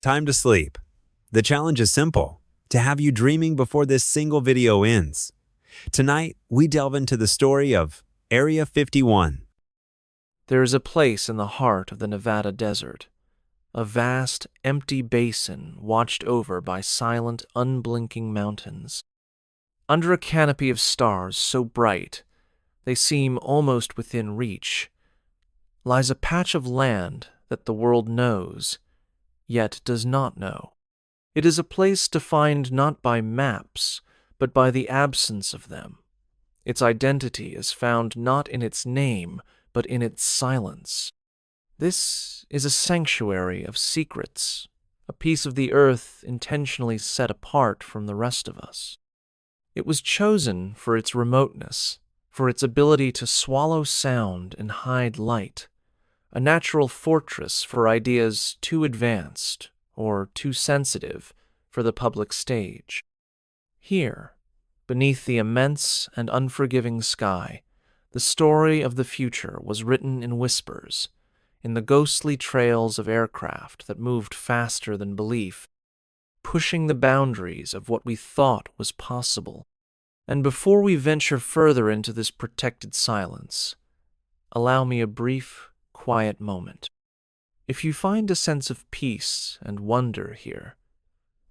time to sleep. The challenge is simple: to have you dreaming before this single video ends. Tonight, we delve into the story of Area 51. There is a place in the heart of the Nevada desert, a vast, empty basin watched over by silent, unblinking mountains. Under a canopy of stars so bright they seem almost within reach, lies a patch of land that the world knows, yet does not know. It is a place defined not by maps, but by the absence of them. Its identity is found not in its name, but in its silence. This is a sanctuary of secrets, a piece of the earth intentionally set apart from the rest of us. It was chosen for its remoteness, for its ability to swallow sound and hide light, a natural fortress for ideas too advanced or too sensitive for the public stage. Here, beneath the immense and unforgiving sky, the story of the future was written in whispers, in the ghostly trails of aircraft that moved faster than belief, pushing the boundaries of what we thought was possible. And before we venture further into this protected silence, allow me a brief, quiet moment. If you find a sense of peace and wonder here,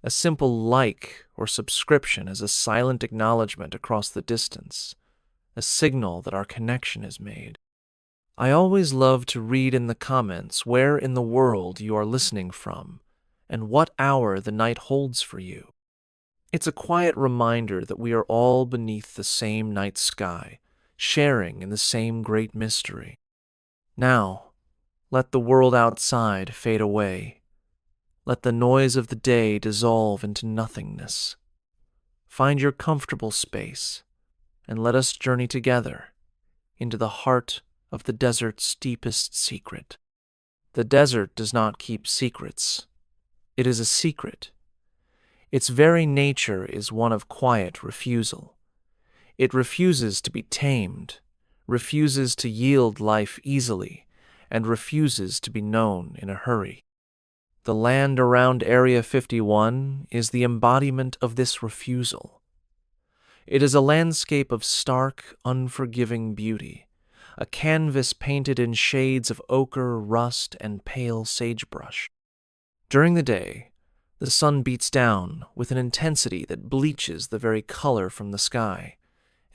a simple like or subscription is a silent acknowledgement across the distance, a signal that our connection is made. I always love to read in the comments where in the world you are listening from and what hour the night holds for you. It's a quiet reminder that we are all beneath the same night sky, sharing in the same great mystery. Now, let the world outside fade away. Let the noise of the day dissolve into nothingness. Find your comfortable space, and let us journey together into the heart of the desert's deepest secret. The desert does not keep secrets. It is a secret. Its very nature is one of quiet refusal. It refuses to be tamed, refuses to yield life easily, and refuses to be known in a hurry. The land around Area 51 is the embodiment of this refusal. It is a landscape of stark, unforgiving beauty, a canvas painted in shades of ochre, rust, and pale sagebrush. During the day, the sun beats down with an intensity that bleaches the very color from the sky,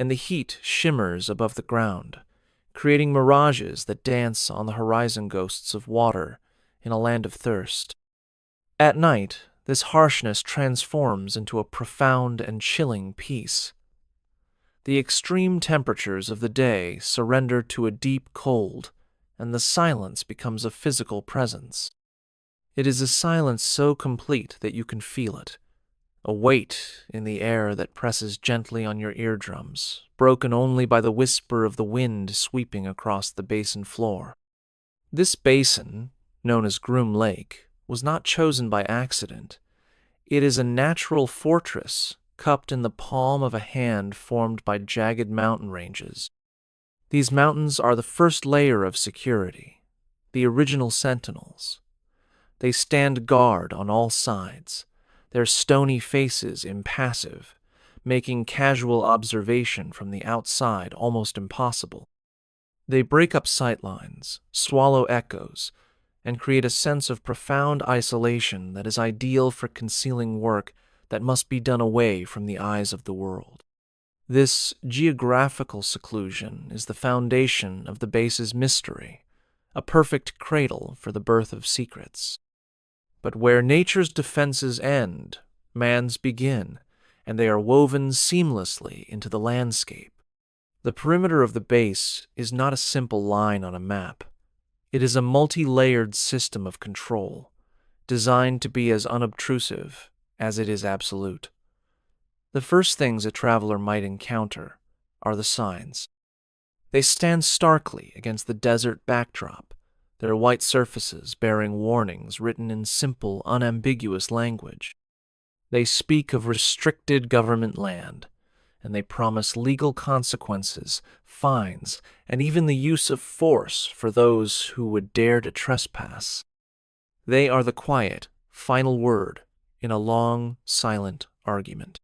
and the heat shimmers above the ground, creating mirages that dance on the horizon ghosts of water in a land of thirst. At night, this harshness transforms into a profound and chilling peace. The extreme temperatures of the day surrender to a deep cold, and the silence becomes a physical presence. It is a silence so complete that you can feel it, a weight in the air that presses gently on your eardrums, broken only by the whisper of the wind sweeping across the basin floor. This basin, known as Groom Lake, was not chosen by accident. It is a natural fortress cupped in the palm of a hand formed by jagged mountain ranges. These mountains are the first layer of security, the original sentinels. They stand guard on all sides, their stony faces impassive, making casual observation from the outside almost impossible. They break up sightlines, swallow echoes, and create a sense of profound isolation that is ideal for concealing work that must be done away from the eyes of the world. This geographical seclusion is the foundation of the base's mystery, a perfect cradle for the birth of secrets. But where nature's defenses end, man's begin, and they are woven seamlessly into the landscape. The perimeter of the base is not a simple line on a map. It is a multi-layered system of control, designed to be as unobtrusive as it is absolute. The first things a traveler might encounter are the signs. They stand starkly against the desert backdrop, their white surfaces bearing warnings written in simple, unambiguous language. They speak of restricted government land, and they promise legal consequences, fines, and even the use of force for those who would dare to trespass. They are the quiet, final word in a long, silent argument.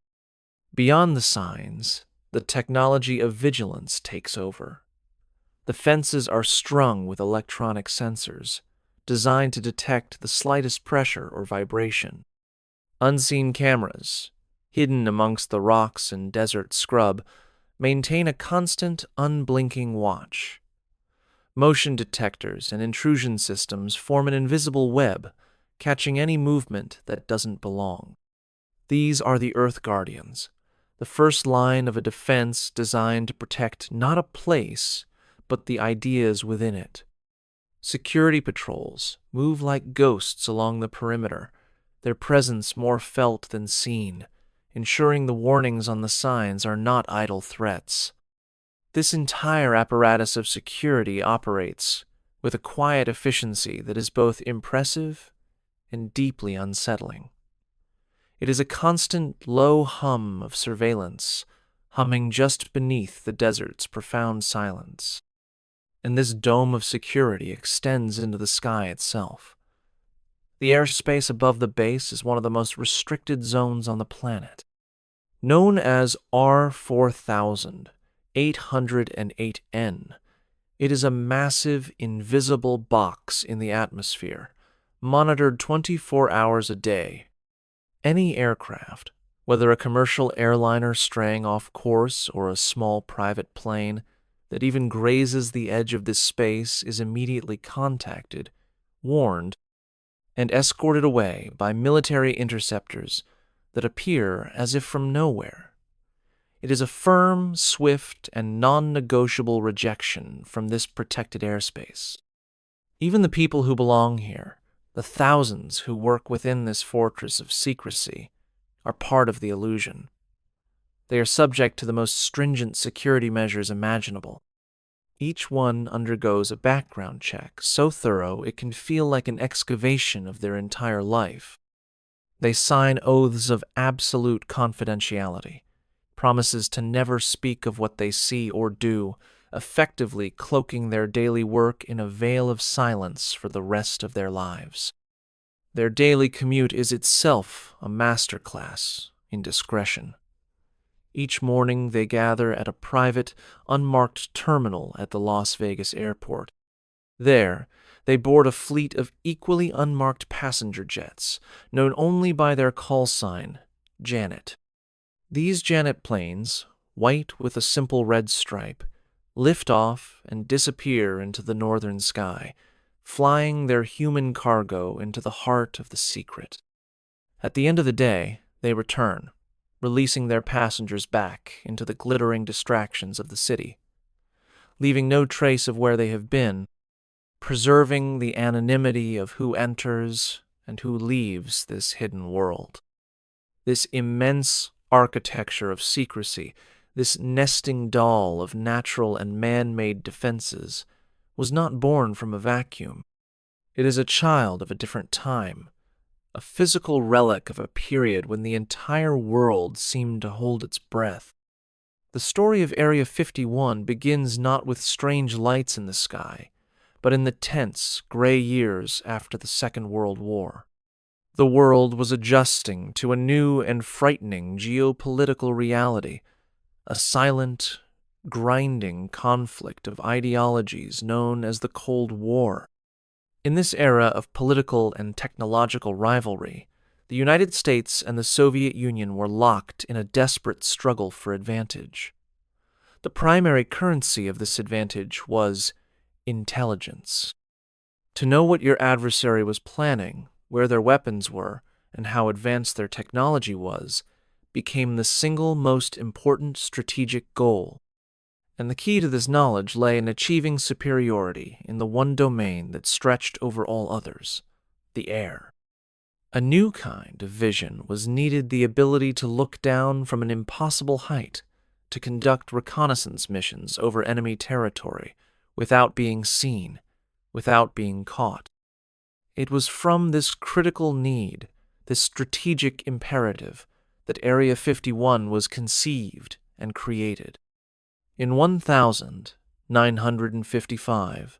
Beyond the signs, the technology of vigilance takes over. The fences are strung with electronic sensors, designed to detect the slightest pressure or vibration. Unseen cameras, hidden amongst the rocks and desert scrub, maintain a constant, unblinking watch. Motion detectors and intrusion systems form an invisible web, catching any movement that doesn't belong. These are the Earth Guardians, the first line of a defense designed to protect not a place, but the ideas within it. Security patrols move like ghosts along the perimeter, their presence more felt than seen, ensuring the warnings on the signs are not idle threats. This entire apparatus of security operates with a quiet efficiency that is both impressive and deeply unsettling. It is a constant low hum of surveillance, humming just beneath the desert's profound silence. And this dome of security extends into the sky itself. The airspace above the base is one of the most restricted zones on the planet. Known as R4808N, it is a massive, invisible box in the atmosphere, monitored 24 hours a day. Any aircraft, whether a commercial airliner straying off course or a small private plane, that even grazes the edge of this space is immediately contacted, warned, and escorted away by military interceptors that appear as if from nowhere. It is a firm, swift, and non-negotiable rejection from this protected airspace. Even the people who belong here, the thousands who work within this fortress of secrecy, are part of the illusion. They are subject to the most stringent security measures imaginable. Each one undergoes a background check so thorough it can feel like an excavation of their entire life. They sign oaths of absolute confidentiality, promises to never speak of what they see or do, effectively cloaking their daily work in a veil of silence for the rest of their lives. Their daily commute is itself a masterclass in discretion. Each morning they gather at a private, unmarked terminal at the Las Vegas airport. There, they board a fleet of equally unmarked passenger jets, known only by their call sign, Janet. These Janet planes, white with a simple red stripe, lift off and disappear into the northern sky, flying their human cargo into the heart of the secret. At the end of the day, they return, releasing their passengers back into the glittering distractions of the city, leaving no trace of where they have been, preserving the anonymity of who enters and who leaves this hidden world. This immense architecture of secrecy, this nesting doll of natural and man-made defenses, was not born from a vacuum. It is a child of a different time, a physical relic of a period when the entire world seemed to hold its breath. The story of Area 51 begins not with strange lights in the sky, but in the tense, gray years after the Second World War. The world was adjusting to a new and frightening geopolitical reality, a silent, grinding conflict of ideologies known as the Cold War. In this era of political and technological rivalry, the United States and the Soviet Union were locked in a desperate struggle for advantage. The primary currency of this advantage was intelligence. To know what your adversary was planning, where their weapons were, and how advanced their technology was, became the single most important strategic goal. And the key to this knowledge lay in achieving superiority in the one domain that stretched over all others, the air. A new kind of vision was needed, the ability to look down from an impossible height, to conduct reconnaissance missions over enemy territory without being seen, without being caught. It was from this critical need, this strategic imperative, that Area 51 was conceived and created. In 1955,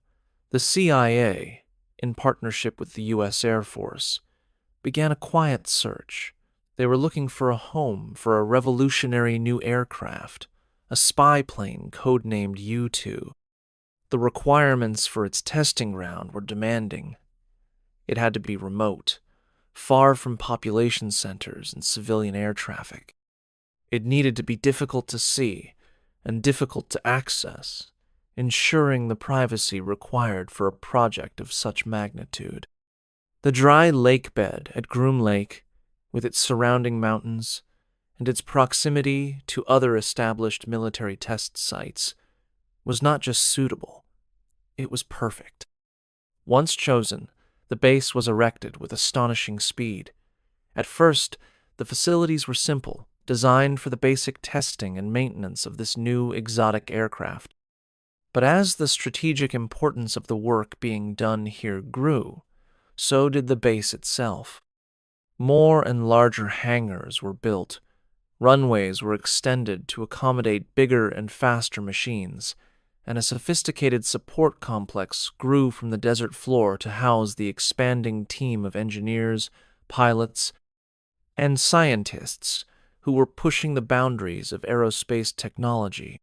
the CIA, in partnership with the U.S. Air Force, began a quiet search. They were looking for a home for a revolutionary new aircraft, a spy plane codenamed U-2. The requirements for its testing ground were demanding. It had to be remote, far from population centers and civilian air traffic. It needed to be difficult to see and difficult to access, ensuring the privacy required for a project of such magnitude. The dry lake bed at Groom Lake, with its surrounding mountains and its proximity to other established military test sites, was not just suitable, it was perfect. Once chosen, the base was erected with astonishing speed. At first, the facilities were simple, designed for the basic testing and maintenance of this new exotic aircraft. But as the strategic importance of the work being done here grew, so did the base itself. More and larger hangars were built. Runways were extended to accommodate bigger and faster machines, and a sophisticated support complex grew from the desert floor to house the expanding team of engineers, pilots, and scientists who were pushing the boundaries of aerospace technology.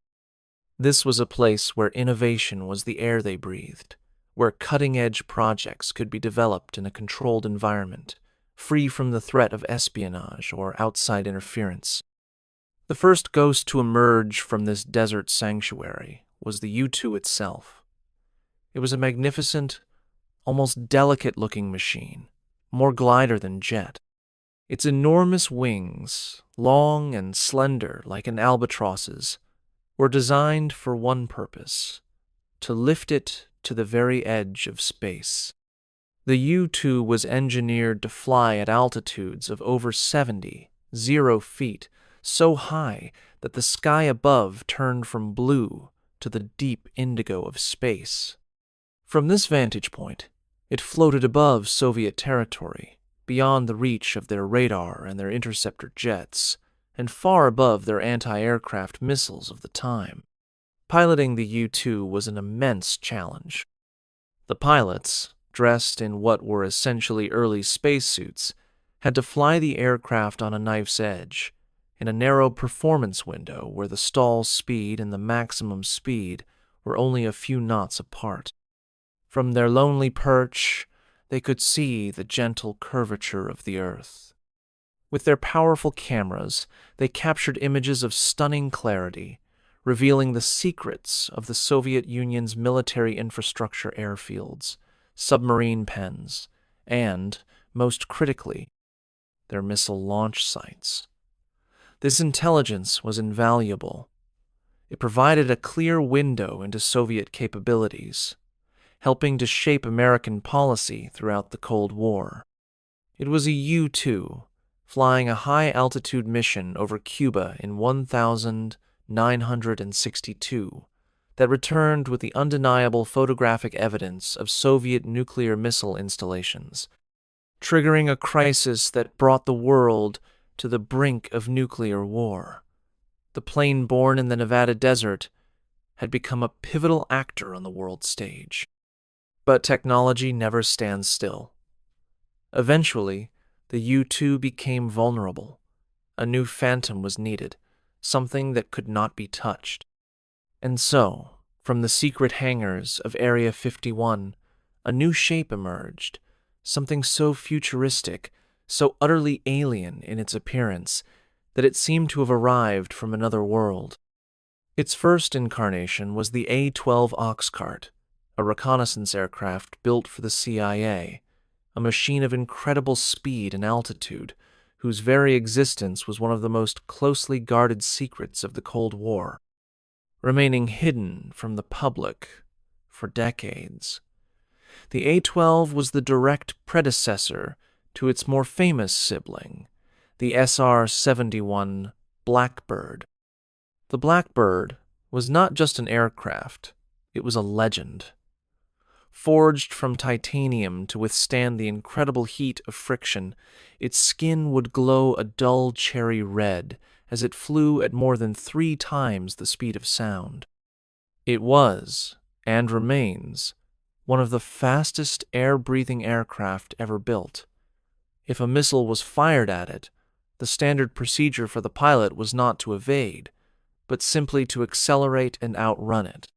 This was a place where innovation was the air they breathed, where cutting-edge projects could be developed in a controlled environment, free from the threat of espionage or outside interference. The first ghost to emerge from this desert sanctuary was the U-2 itself. It was a magnificent, almost delicate-looking machine, more glider than jet. Its enormous wings, long and slender like an albatross's, were designed for one purpose: to lift it to the very edge of space. The U-2 was engineered to fly at altitudes of over 0 feet, so high that the sky above turned from blue to the deep indigo of space. From this vantage point, it floated above Soviet territory, beyond the reach of their radar and their interceptor jets, and far above their anti-aircraft missiles of the time. Piloting the U-2 was an immense challenge. The pilots, dressed in what were essentially early spacesuits, had to fly the aircraft on a knife's edge, in a narrow performance window where the stall speed and the maximum speed were only a few knots apart. From their lonely perch, they could see the gentle curvature of the Earth. With their powerful cameras, they captured images of stunning clarity, revealing the secrets of the Soviet Union's military infrastructure airfields, submarine pens, and, most critically, their missile launch sites. This intelligence was invaluable. It provided a clear window into Soviet capabilities, helping to shape American policy throughout the Cold War. It was a U-2, flying a high-altitude mission over Cuba in 1962, that returned with the undeniable photographic evidence of Soviet nuclear missile installations, triggering a crisis that brought the world to the brink of nuclear war. The plane born in the Nevada desert had become a pivotal actor on the world stage. But technology never stands still. Eventually, the U-2 became vulnerable. A new phantom was needed, something that could not be touched. And so, from the secret hangars of Area 51, a new shape emerged, something so futuristic, so utterly alien in its appearance, that it seemed to have arrived from another world. Its first incarnation was the A-12 Oxcart, a reconnaissance aircraft built for the CIA, a machine of incredible speed and altitude, whose very existence was one of the most closely guarded secrets of the Cold War, remaining hidden from the public for decades. The A-12 was the direct predecessor to its more famous sibling, the SR-71 Blackbird. The Blackbird was not just an aircraft, it was a legend. Forged from titanium to withstand the incredible heat of friction, its skin would glow a dull cherry red as it flew at more than 3 times the speed of sound. It was, and remains, one of the fastest air-breathing aircraft ever built. If a missile was fired at it, the standard procedure for the pilot was not to evade, but simply to accelerate and outrun it.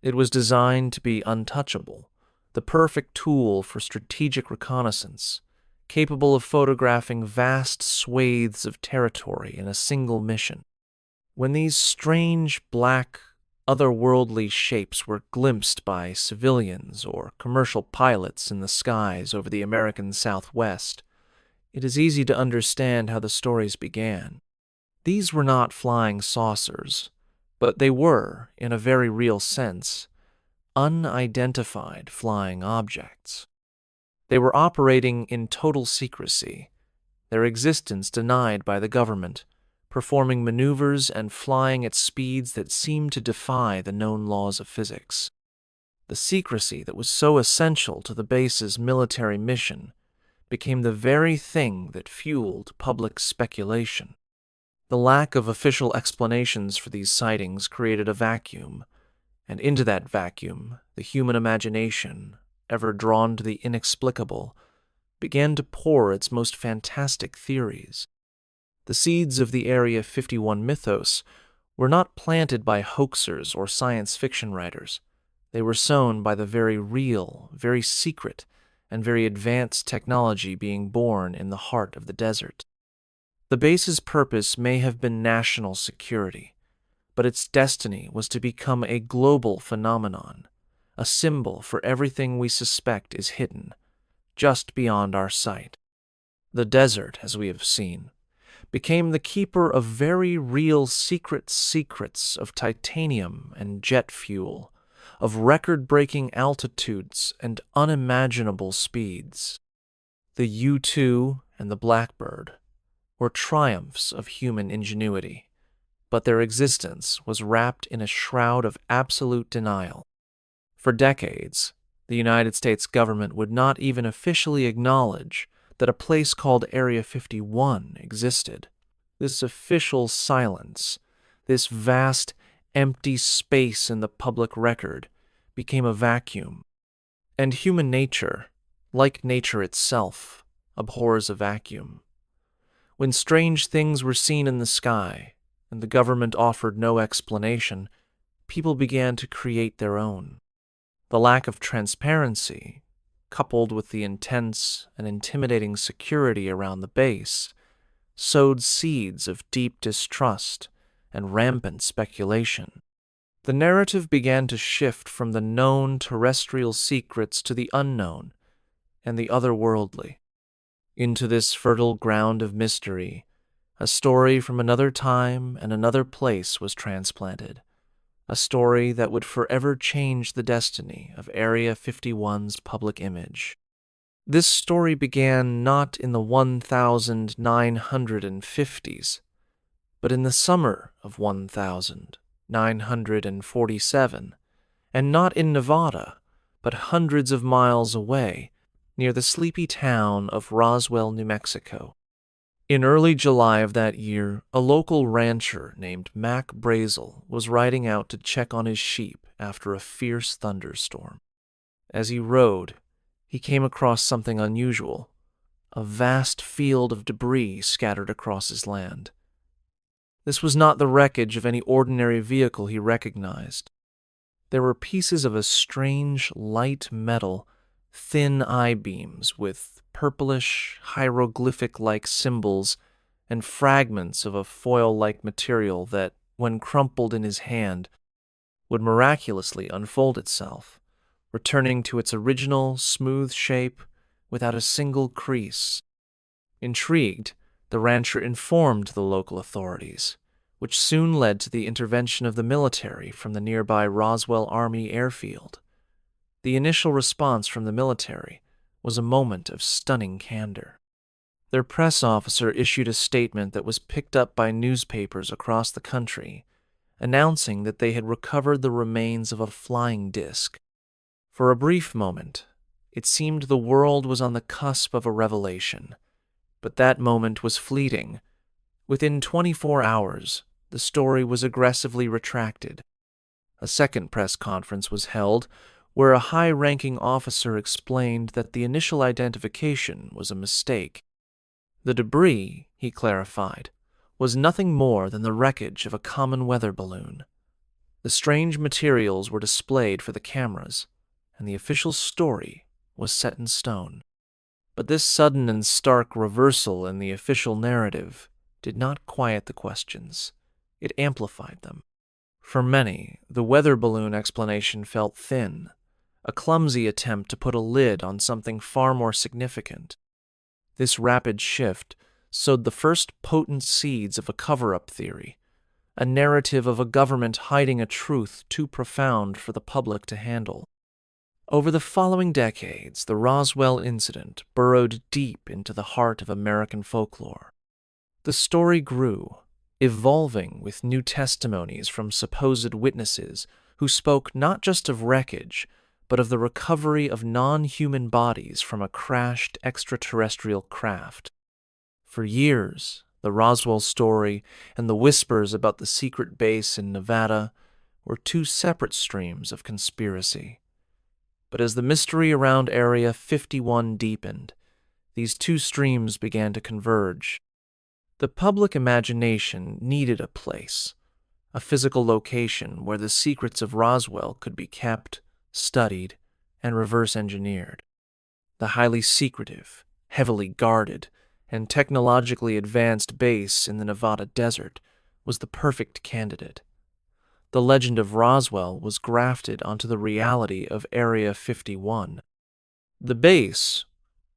It was designed to be untouchable, the perfect tool for strategic reconnaissance, capable of photographing vast swathes of territory in a single mission. When these strange, black, otherworldly shapes were glimpsed by civilians or commercial pilots in the skies over the American Southwest, it is easy to understand how the stories began. These were not flying saucers, but they were, in a very real sense, unidentified flying objects. They were operating in total secrecy, their existence denied by the government, performing maneuvers and flying at speeds that seemed to defy the known laws of physics. The secrecy that was so essential to the base's military mission became the very thing that fueled public speculation. The lack of official explanations for these sightings created a vacuum, and into that vacuum, the human imagination, ever drawn to the inexplicable, began to pour its most fantastic theories. The seeds of the Area 51 mythos were not planted by hoaxers or science fiction writers. They were sown by the very real, very secret, and very advanced technology being born in the heart of the desert. The base's purpose may have been national security, but its destiny was to become a global phenomenon, a symbol for everything we suspect is hidden, just beyond our sight. The desert, as we have seen, became the keeper of very real secrets of titanium and jet fuel, of record-breaking altitudes and unimaginable speeds. The U-2 and the Blackbird were triumphs of human ingenuity, but their existence was wrapped in a shroud of absolute denial. For decades, the United States government would not even officially acknowledge that a place called Area 51 existed. This official silence, this vast, empty space in the public record, became a vacuum. And human nature, like nature itself, abhors a vacuum. When strange things were seen in the sky, and the government offered no explanation, people began to create their own. The lack of transparency, coupled with the intense and intimidating security around the base, sowed seeds of deep distrust and rampant speculation. The narrative began to shift from the known terrestrial secrets to the unknown and the otherworldly. Into this fertile ground of mystery, a story from another time and another place was transplanted, a story that would forever change the destiny of Area 51's public image. This story began not in the 1950s, but in the summer of 1947, and not in Nevada, but hundreds of miles away, near the sleepy town of Roswell, New Mexico. In early July of that year, a local rancher named Mac Brazel was riding out to check on his sheep after a fierce thunderstorm. As he rode, he came across something unusual, a vast field of debris scattered across his land. This was not the wreckage of any ordinary vehicle he recognized. There were pieces of a strange, light metal, thin I-beams with purplish, hieroglyphic-like symbols and fragments of a foil-like material that, when crumpled in his hand, would miraculously unfold itself, returning to its original smooth shape without a single crease. Intrigued, the rancher informed the local authorities, which soon led to the intervention of the military from the nearby Roswell Army airfield. The initial response from the military was a moment of stunning candor. Their press officer issued a statement that was picked up by newspapers across the country, announcing that they had recovered the remains of a flying disc. For a brief moment, it seemed the world was on the cusp of a revelation, but that moment was fleeting. Within 24 hours, the story was aggressively retracted. A second press conference was held, where a high-ranking officer explained that the initial identification was a mistake. The debris, he clarified, was nothing more than the wreckage of a common weather balloon. The strange materials were displayed for the cameras, and the official story was set in stone. But this sudden and stark reversal in the official narrative did not quiet the questions. It amplified them. For many, the weather balloon explanation felt thin, a clumsy attempt to put a lid on something far more significant. This rapid shift sowed the first potent seeds of a cover-up theory, a narrative of a government hiding a truth too profound for the public to handle. Over the following decades, the Roswell incident burrowed deep into the heart of American folklore. The story grew, evolving with new testimonies from supposed witnesses who spoke not just of wreckage, but of the recovery of non-human bodies from a crashed extraterrestrial craft. For years, the Roswell story and the whispers about the secret base in Nevada were two separate streams of conspiracy. But as the mystery around Area 51 deepened, these two streams began to converge. The public imagination needed a place, a physical location where the secrets of Roswell could be kept, studied, and reverse-engineered. The highly secretive, heavily guarded, and technologically advanced base in the Nevada desert was the perfect candidate. The legend of Roswell was grafted onto the reality of Area 51. The base,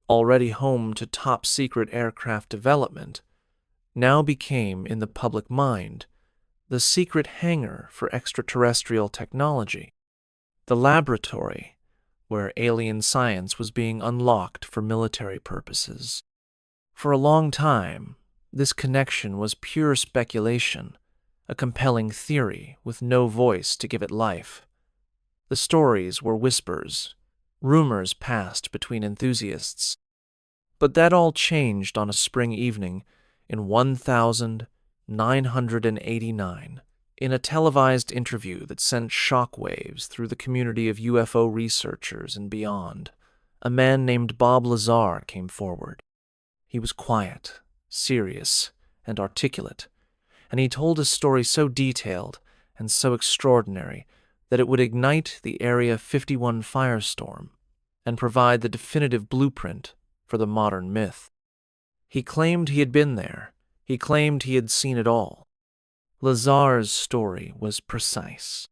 already home to top-secret aircraft development, now became, in the public mind, the secret hangar for extraterrestrial technology, the laboratory where alien science was being unlocked for military purposes. For a long time, this connection was pure speculation, a compelling theory with no voice to give it life. The stories were whispers, rumors passed between enthusiasts. But that all changed on a spring evening in 1989, in a televised interview that sent shockwaves through the community of UFO researchers and beyond. A man named Bob Lazar came forward. He was quiet, serious, and articulate, and he told a story so detailed and so extraordinary that it would ignite the Area 51 firestorm and provide the definitive blueprint for the modern myth. He claimed he had been there. He claimed he had seen it all. Lazar's story was precise.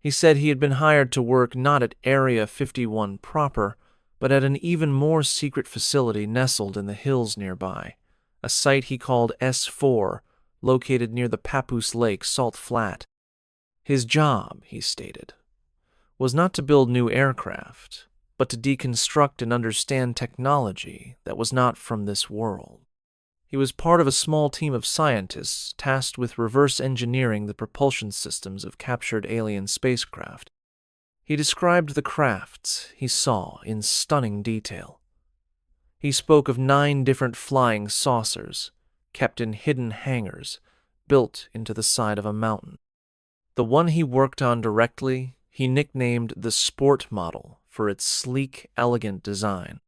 He said he had been hired to work not at Area 51 proper, but at an even more secret facility nestled in the hills nearby, a site he called S4, located near the Papoose Lake Salt Flat. His job, he stated, was not to build new aircraft, but to deconstruct and understand technology that was not from this world. He was part of a small team of scientists tasked with reverse engineering the propulsion systems of captured alien spacecraft. He described the crafts he saw in stunning detail. He spoke of 9 different flying saucers, kept in hidden hangars, built into the side of a mountain. The one he worked on directly, he nicknamed the Sport model for its sleek, elegant design.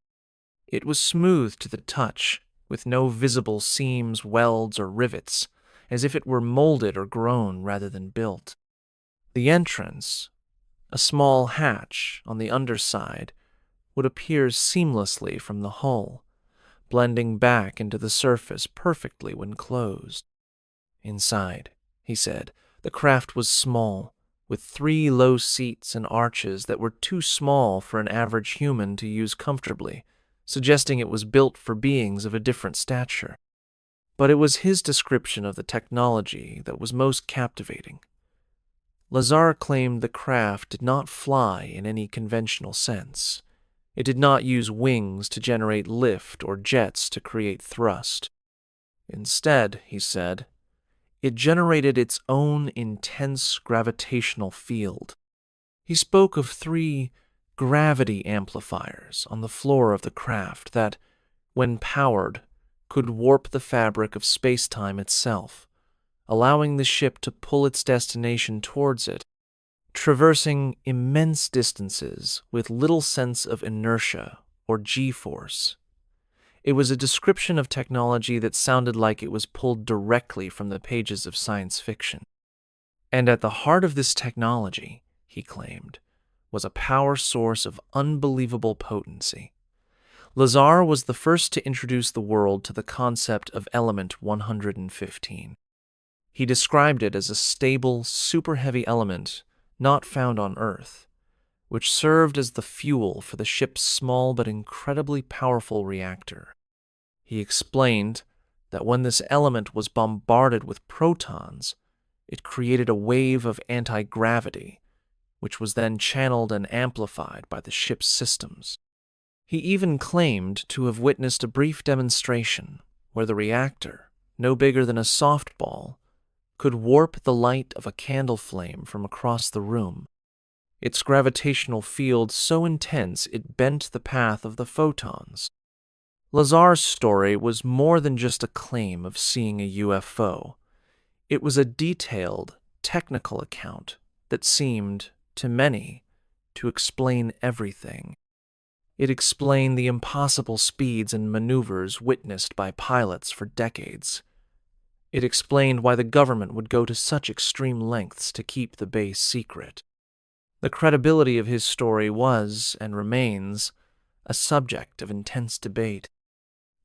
It was smooth to the touch, with no visible seams, welds, or rivets, as if it were molded or grown rather than built. The entrance, a small hatch on the underside, would appear seamlessly from the hull, blending back into the surface perfectly when closed. Inside, he said, the craft was small, with 3 low seats and arches that were too small for an average human to use comfortably, suggesting it was built for beings of a different stature. But it was his description of the technology that was most captivating. Lazar claimed the craft did not fly in any conventional sense. It did not use wings to generate lift or jets to create thrust. Instead, he said, it generated its own intense gravitational field. He spoke of 3 gravity amplifiers on the floor of the craft that, when powered, could warp the fabric of space-time itself, allowing the ship to pull its destination towards it, traversing immense distances with little sense of inertia or G-force. It was a description of technology that sounded like it was pulled directly from the pages of science fiction. And at the heart of this technology, he claimed, was a power source of unbelievable potency. Lazar was the first to introduce the world to the concept of element 115. He described it as a stable, super-heavy element not found on Earth, which served as the fuel for the ship's small but incredibly powerful reactor. He explained that when this element was bombarded with protons, it created a wave of anti-gravity, which was then channeled and amplified by the ship's systems. He even claimed to have witnessed a brief demonstration where the reactor, no bigger than a softball, could warp the light of a candle flame from across the room. Its gravitational field so intense it bent the path of the photons. Lazar's story was more than just a claim of seeing a UFO. It was a detailed, technical account that seemed, to many, to explain everything. It explained the impossible speeds and maneuvers witnessed by pilots for decades. It explained why the government would go to such extreme lengths to keep the base secret. The credibility of his story was, and remains, a subject of intense debate.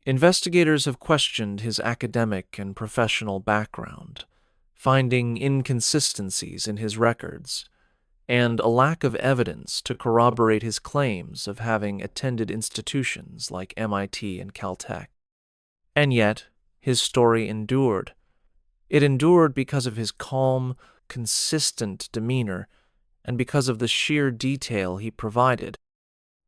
Investigators have questioned his academic and professional background, finding inconsistencies in his records, and a lack of evidence to corroborate his claims of having attended institutions like MIT and Caltech. And yet, his story endured. It endured because of his calm, consistent demeanor and because of the sheer detail he provided.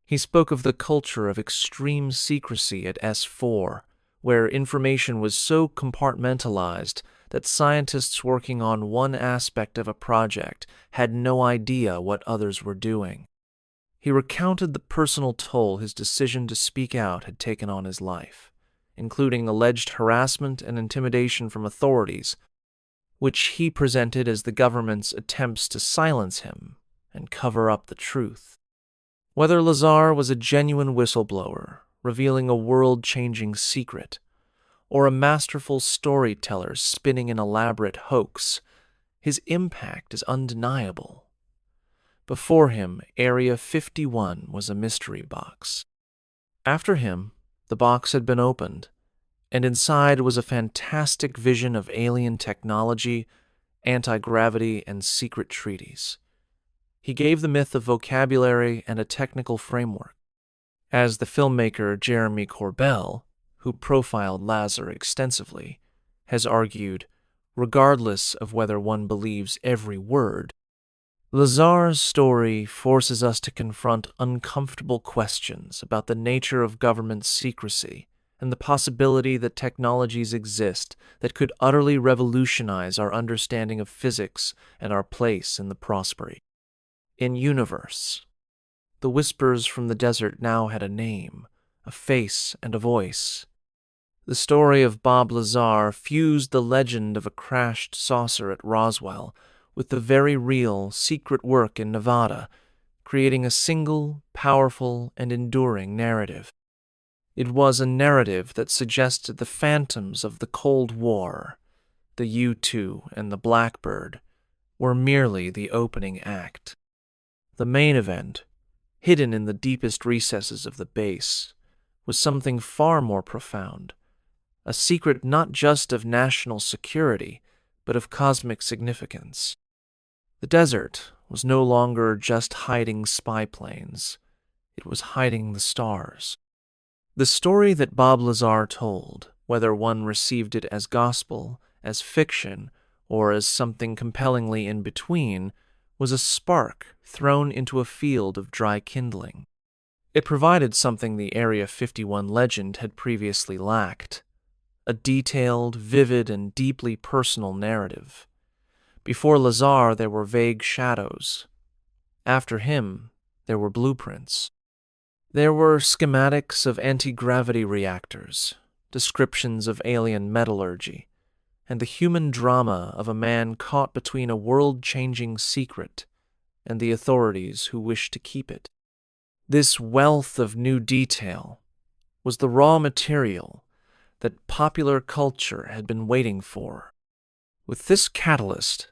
He spoke of the culture of extreme secrecy at S4, where information was so compartmentalized that scientists working on one aspect of a project had no idea what others were doing. He recounted the personal toll his decision to speak out had taken on his life, including alleged harassment and intimidation from authorities, which he presented as the government's attempts to silence him and cover up the truth. Whether Lazar was a genuine whistleblower, revealing a world-changing secret, or a masterful storyteller spinning an elaborate hoax, his impact is undeniable. Before him, Area 51 was a mystery box. After him, the box had been opened, and inside was a fantastic vision of alien technology, anti-gravity, and secret treaties. He gave the myth a vocabulary and a technical framework. As the filmmaker Jeremy Corbell, who profiled Lazar extensively, has argued, regardless of whether one believes every word, Lazar's story forces us to confront uncomfortable questions about the nature of government secrecy and the possibility that technologies exist that could utterly revolutionize our understanding of physics and our place in the prosperity. In Universe, the whispers from the desert now had a name, a face, and a voice. The story of Bob Lazar fused the legend of a crashed saucer at Roswell with the very real, secret work in Nevada, creating a single, powerful, and enduring narrative. It was a narrative that suggested the phantoms of the Cold War, the U-2 and the Blackbird, were merely the opening act. The main event, hidden in the deepest recesses of the base, was something far more profound, a secret not just of national security, but of cosmic significance. The desert was no longer just hiding spy planes. It was hiding the stars. The story that Bob Lazar told, whether one received it as gospel, as fiction, or as something compellingly in between, was a spark thrown into a field of dry kindling. It provided something the Area 51 legend had previously lacked, a detailed, vivid, and deeply personal narrative. Before Lazar, there were vague shadows. After him, there were blueprints. There were schematics of anti-gravity reactors, descriptions of alien metallurgy, and the human drama of a man caught between a world-changing secret and the authorities who wished to keep it. This wealth of new detail was the raw material that popular culture had been waiting for. With this catalyst,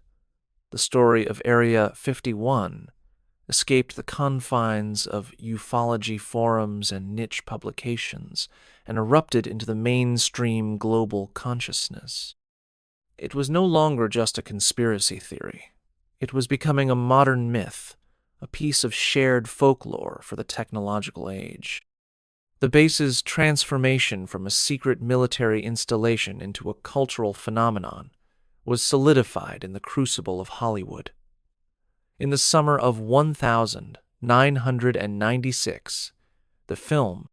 the story of Area 51 escaped the confines of ufology forums and niche publications and erupted into the mainstream global consciousness. It was no longer just a conspiracy theory. It was becoming a modern myth, a piece of shared folklore for the technological age. The base's transformation from a secret military installation into a cultural phenomenon was solidified in the crucible of Hollywood. In the summer of 1996, the film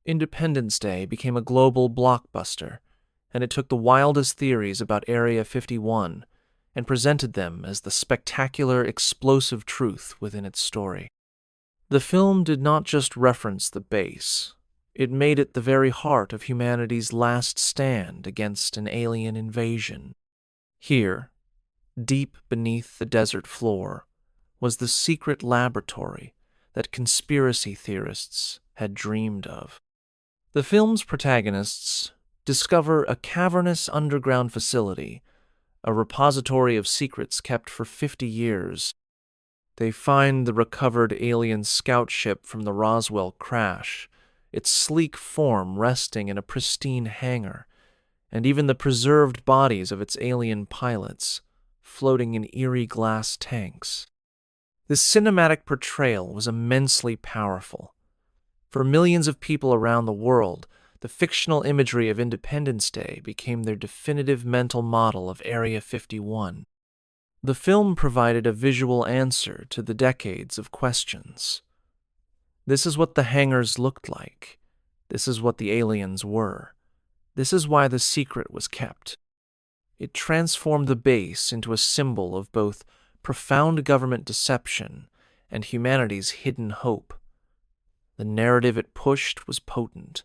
Independence Day became a global blockbuster, and it took the wildest theories about Area 51 and presented them as the spectacular, explosive truth within its story. The film did not just reference the base. It made it the very heart of humanity's last stand against an alien invasion. Here, deep beneath the desert floor, was the secret laboratory that conspiracy theorists had dreamed of. The film's protagonists discover a cavernous underground facility, a repository of secrets kept for 50 years. They find the recovered alien scout ship from the Roswell crash, its sleek form resting in a pristine hangar, and even the preserved bodies of its alien pilots floating in eerie glass tanks. This cinematic portrayal was immensely powerful. For millions of people around the world, the fictional imagery of Independence Day became their definitive mental model of Area 51. The film provided a visual answer to the decades of questions. This is what the hangars looked like. This is what the aliens were. This is why the secret was kept. It transformed the base into a symbol of both profound government deception and humanity's hidden hope. The narrative it pushed was potent.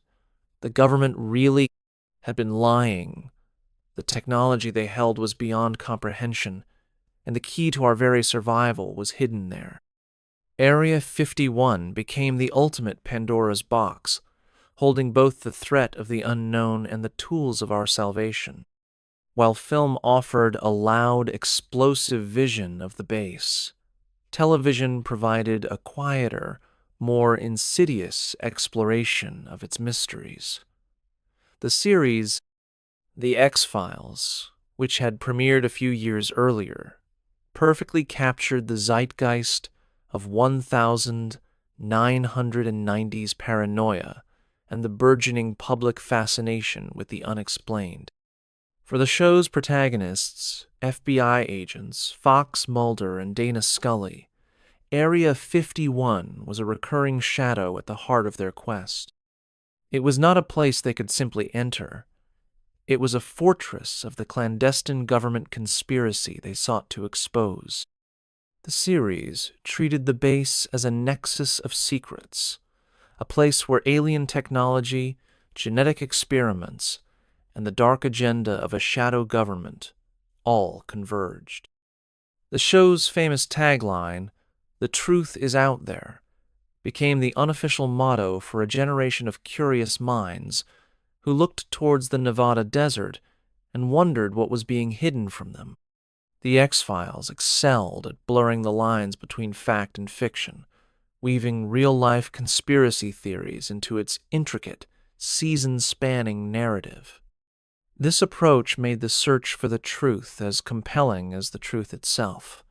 The government really had been lying. The technology they held was beyond comprehension, and the key to our very survival was hidden there. Area 51 became the ultimate Pandora's box, holding both the threat of the unknown and the tools of our salvation. While film offered a loud, explosive vision of the base, television provided a quieter, more insidious exploration of its mysteries. The series, The X-Files, which had premiered a few years earlier, perfectly captured the zeitgeist of 1990s paranoia and the burgeoning public fascination with the unexplained. For the show's protagonists, FBI agents Fox Mulder and Dana Scully, Area 51 was a recurring shadow at the heart of their quest. It was not a place they could simply enter. It was a fortress of the clandestine government conspiracy they sought to expose. The series treated the base as a nexus of secrets, a place where alien technology, genetic experiments, and the dark agenda of a shadow government all converged. The show's famous tagline, "The truth is out there," became the unofficial motto for a generation of curious minds who looked towards the Nevada desert and wondered what was being hidden from them. The X-Files excelled at blurring the lines between fact and fiction, weaving real-life conspiracy theories into its intricate, season-spanning narrative. This approach made the search for the truth as compelling as the truth itself,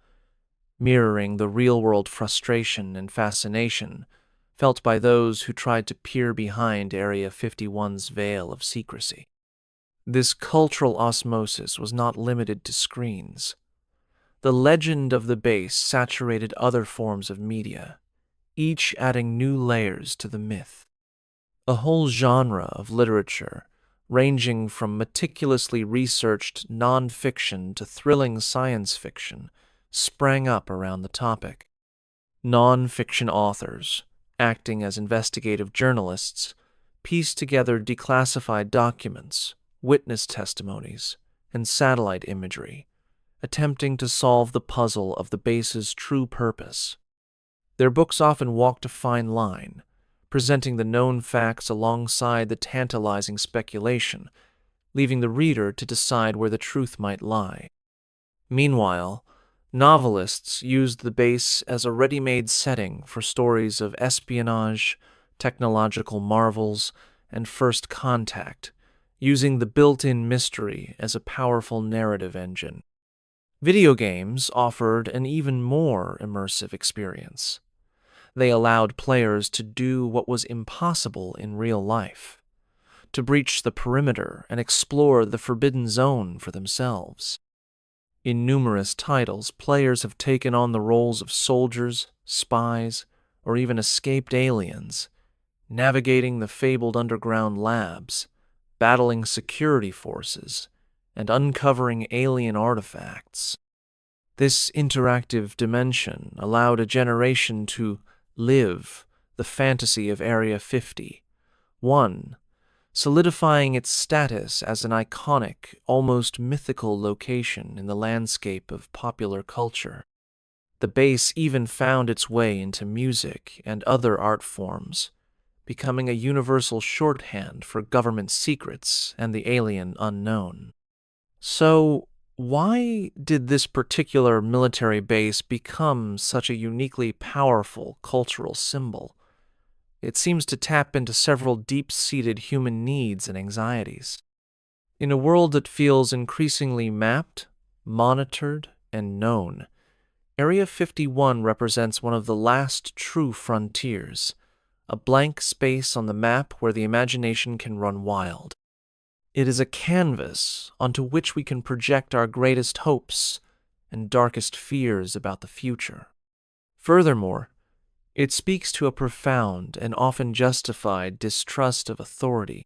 mirroring the real-world frustration and fascination felt by those who tried to peer behind Area 51's veil of secrecy. This cultural osmosis was not limited to screens. The legend of the base saturated other forms of media, each adding new layers to the myth. A whole genre of literature, ranging from meticulously researched non-fiction to thrilling science fiction, sprang up around the topic. Non-fiction authors, acting as investigative journalists, pieced together declassified documents, witness testimonies, and satellite imagery, attempting to solve the puzzle of the base's true purpose. Their books often walked a fine line, presenting the known facts alongside the tantalizing speculation, leaving the reader to decide where the truth might lie. Meanwhile, novelists used the base as a ready-made setting for stories of espionage, technological marvels, and first contact, using the built-in mystery as a powerful narrative engine. Video games offered an even more immersive experience. They allowed players to do what was impossible in real life, to breach the perimeter and explore the forbidden zone for themselves. In numerous titles, players have taken on the roles of soldiers, spies, or even escaped aliens, navigating the fabled underground labs, battling security forces, and uncovering alien artifacts. This interactive dimension allowed a generation to live the fantasy of Area 51, solidifying its status as an iconic, almost mythical location in the landscape of popular culture. The base even found its way into music and other art forms, becoming a universal shorthand for government secrets and the alien unknown. So, why did this particular military base become such a uniquely powerful cultural symbol? It seems to tap into several deep-seated human needs and anxieties. In a world that feels increasingly mapped, monitored, and known, Area 51 represents one of the last true frontiers, a blank space on the map where the imagination can run wild. It is a canvas onto which we can project our greatest hopes and darkest fears about the future. Furthermore, it speaks to a profound and often justified distrust of authority.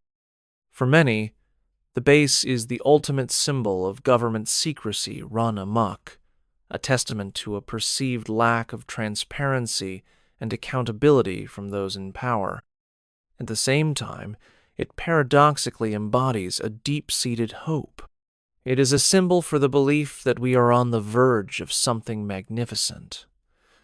For many, the base is the ultimate symbol of government secrecy run amok, a testament to a perceived lack of transparency and accountability from those in power. At the same time, it paradoxically embodies a deep-seated hope. It is a symbol for the belief that we are on the verge of something magnificent,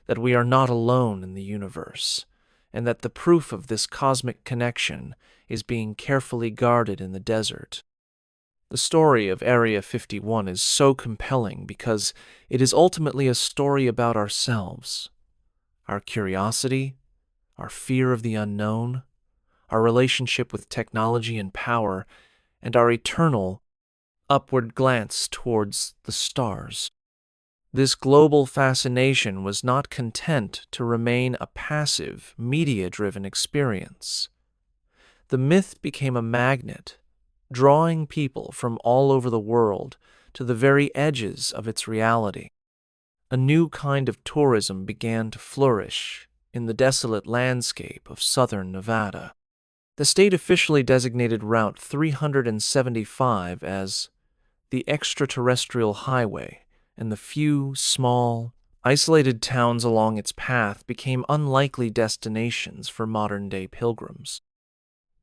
that we are not alone in the universe, and that the proof of this cosmic connection is being carefully guarded in the desert. The story of Area 51 is so compelling because it is ultimately a story about ourselves, our curiosity, our fear of the unknown, our relationship with technology and power, and our eternal upward glance towards the stars. This global fascination was not content to remain a passive, media-driven experience. The myth became a magnet, drawing people from all over the world to the very edges of its reality. A new kind of tourism began to flourish in the desolate landscape of southern Nevada. The state officially designated Route 375 as the extraterrestrial highway, and the few, small, isolated towns along its path became unlikely destinations for modern-day pilgrims.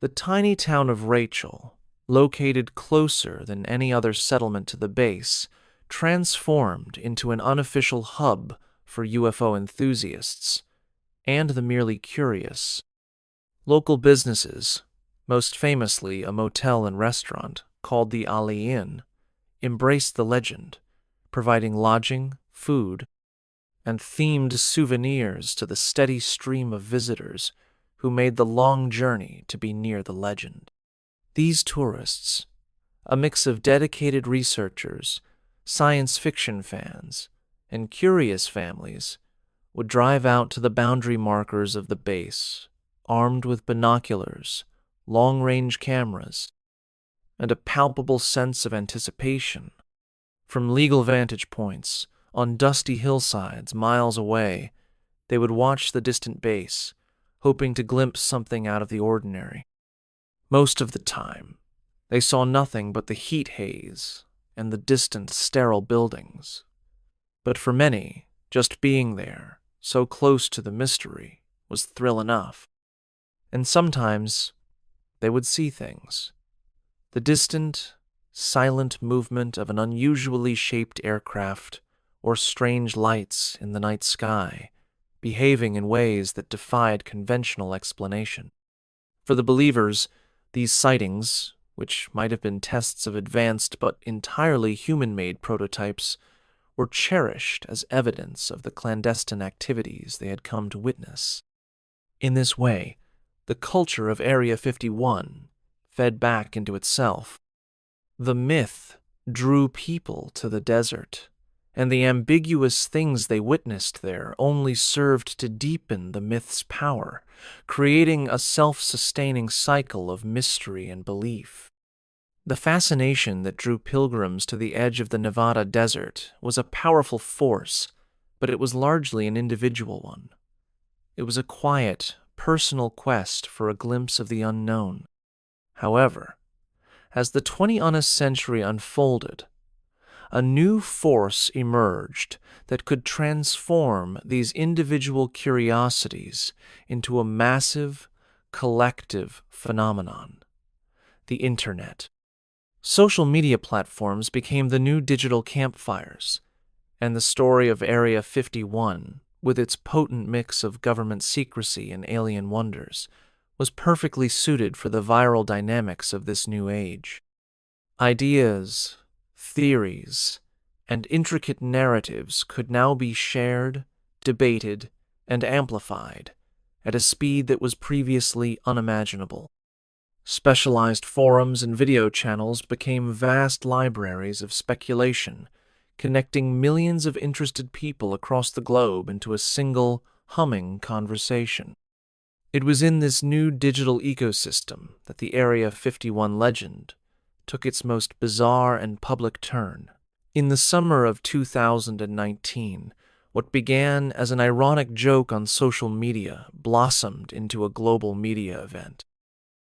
The tiny town of Rachel, located closer than any other settlement to the base, transformed into an unofficial hub for UFO enthusiasts and the merely curious. Local businesses, most famously a motel and restaurant called the Ali Inn, embraced the legend, providing lodging, food, and themed souvenirs to the steady stream of visitors who made the long journey to be near the legend. These tourists, a mix of dedicated researchers, science fiction fans, and curious families, would drive out to the boundary markers of the base, armed with binoculars, long-range cameras, and a palpable sense of anticipation. From legal vantage points, on dusty hillsides miles away, they would watch the distant base, hoping to glimpse something out of the ordinary. Most of the time, they saw nothing but the heat haze and the distant, sterile buildings. But for many, just being there, so close to the mystery, was thrill enough. And sometimes, they would see things. The distant, silent movement of an unusually shaped aircraft, or strange lights in the night sky, behaving in ways that defied conventional explanation. For the believers, these sightings, which might have been tests of advanced but entirely human-made prototypes, were cherished as evidence of the clandestine activities they had come to witness. In this way, the culture of Area 51 fed back into itself. The myth drew people to the desert, and the ambiguous things they witnessed there only served to deepen the myth's power, creating a self-sustaining cycle of mystery and belief. The fascination that drew pilgrims to the edge of the Nevada desert was a powerful force, but it was largely an individual one. It was a quiet, personal quest for a glimpse of the unknown. However, as the 20th century unfolded, a new force emerged that could transform these individual curiosities into a massive, collective phenomenon: the Internet. Social media platforms became the new digital campfires, and the story of Area 51, with its potent mix of government secrecy and alien wonders, was perfectly suited for the viral dynamics of this new age. Ideas, theories, and intricate narratives could now be shared, debated, and amplified at a speed that was previously unimaginable. Specialized forums and video channels became vast libraries of speculation, connecting millions of interested people across the globe into a single, humming conversation. It was in this new digital ecosystem that the Area 51 legend took its most bizarre and public turn. In the summer of 2019, what began as an ironic joke on social media blossomed into a global media event.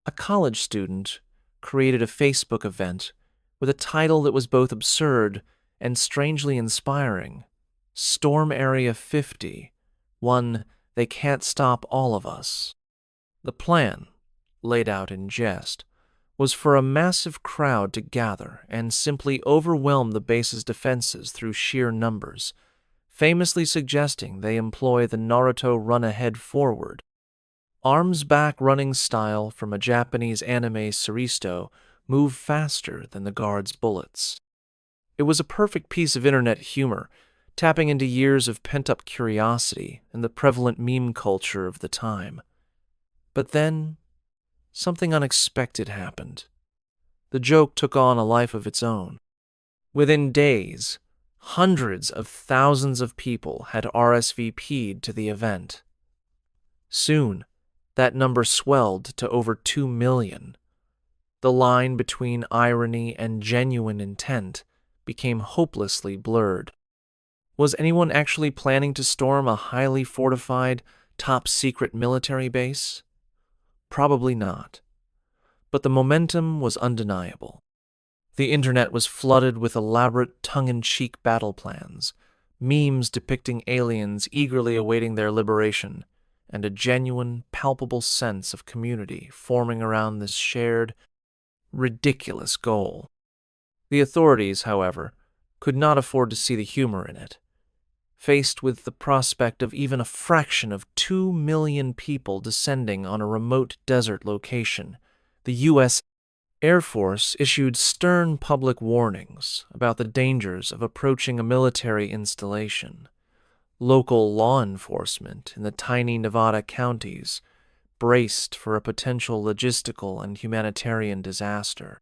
A college student created a Facebook event with a title that was both absurd and strangely inspiring: Storm Area 50, one they can't stop all of us. The plan, laid out in jest, was for a massive crowd to gather and simply overwhelm the base's defenses through sheer numbers, famously suggesting they employ the Naruto run-ahead forward, arms-back running style from a Japanese anime seristo move faster than the guards' bullets. It was a perfect piece of internet humor, tapping into years of pent-up curiosity and the prevalent meme culture of the time. But then, something unexpected happened. The joke took on a life of its own. Within days, hundreds of thousands of people had RSVP'd to the event. Soon, that number swelled to over 2 million. The line between irony and genuine intent became hopelessly blurred. Was anyone actually planning to storm a highly fortified, top-secret military base? Probably not. But the momentum was undeniable. The internet was flooded with elaborate tongue-in-cheek battle plans, memes depicting aliens eagerly awaiting their liberation, and a genuine, palpable sense of community forming around this shared, ridiculous goal. The authorities, however, could not afford to see the humor in it. Faced with the prospect of even a fraction of 2 million people descending on a remote desert location, the U.S. Air Force issued stern public warnings about the dangers of approaching a military installation. Local law enforcement in the tiny Nevada counties braced for a potential logistical and humanitarian disaster.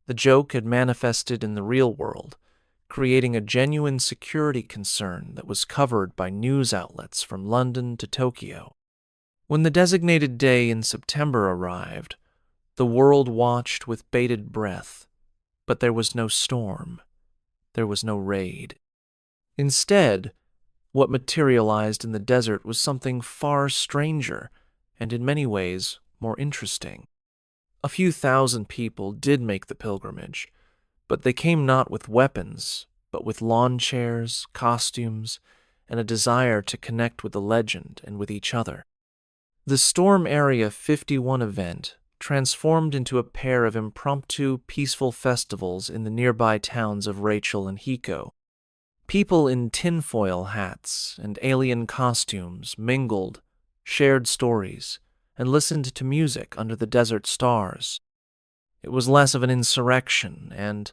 The joke had manifested in the real world, creating a genuine security concern that was covered by news outlets from London to Tokyo. When the designated day in September arrived, the world watched with bated breath, but there was no storm. There was no raid. Instead, what materialized in the desert was something far stranger and in many ways more interesting. A few thousand people did make the pilgrimage, but they came not with weapons, but with lawn chairs, costumes, and a desire to connect with the legend and with each other. The Storm Area 51 event transformed into a pair of impromptu, peaceful festivals in the nearby towns of Rachel and Hiko. People in tinfoil hats and alien costumes mingled, shared stories, and listened to music under the desert stars. It was less of an insurrection and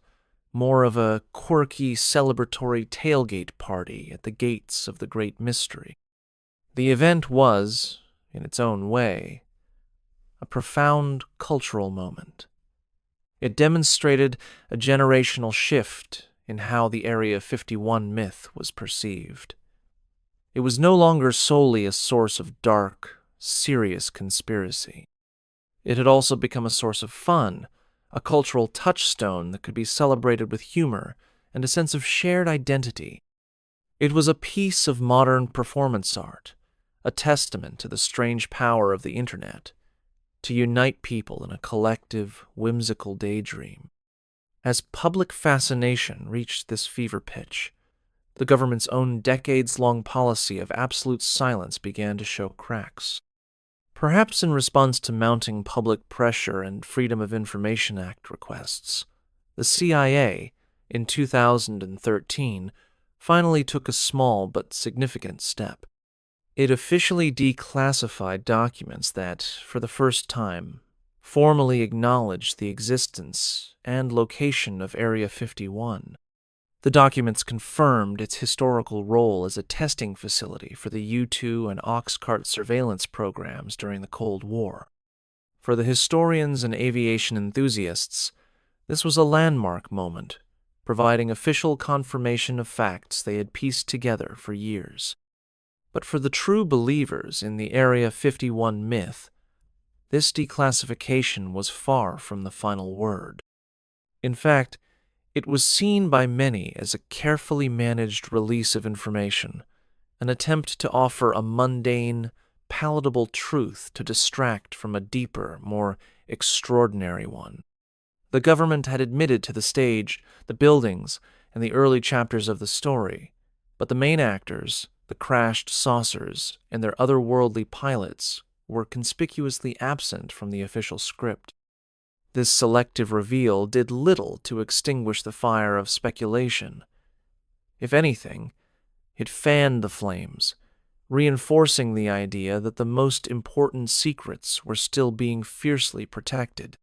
more of a quirky celebratory tailgate party at the gates of the Great Mystery. The event was, in its own way, a profound cultural moment. It demonstrated a generational shift in how the Area 51 myth was perceived. It was no longer solely a source of dark, serious conspiracy. It had also become a source of fun, a cultural touchstone that could be celebrated with humor and a sense of shared identity. It was a piece of modern performance art, a testament to the strange power of the internet to unite people in a collective, whimsical daydream. As public fascination reached this fever pitch, the government's own decades-long policy of absolute silence began to show cracks. Perhaps in response to mounting public pressure and Freedom of Information Act requests, the CIA, in 2013, finally took a small but significant step. It officially declassified documents that, for the first time, formally acknowledged the existence and location of Area 51. The documents confirmed its historical role as a testing facility for the U-2 and Oxcart surveillance programs during the Cold War. For the historians and aviation enthusiasts, this was a landmark moment, providing official confirmation of facts they had pieced together for years. But for the true believers in the Area 51 myth, this declassification was far from the final word. In fact, it was seen by many as a carefully managed release of information, an attempt to offer a mundane, palatable truth to distract from a deeper, more extraordinary one. The government had admitted to the stage, the buildings, and the early chapters of the story, but the main actors, the crashed saucers, and their otherworldly pilots were conspicuously absent from the official script. This selective reveal did little to extinguish the fire of speculation. If anything, it fanned the flames, reinforcing the idea that the most important secrets were still being fiercely protected.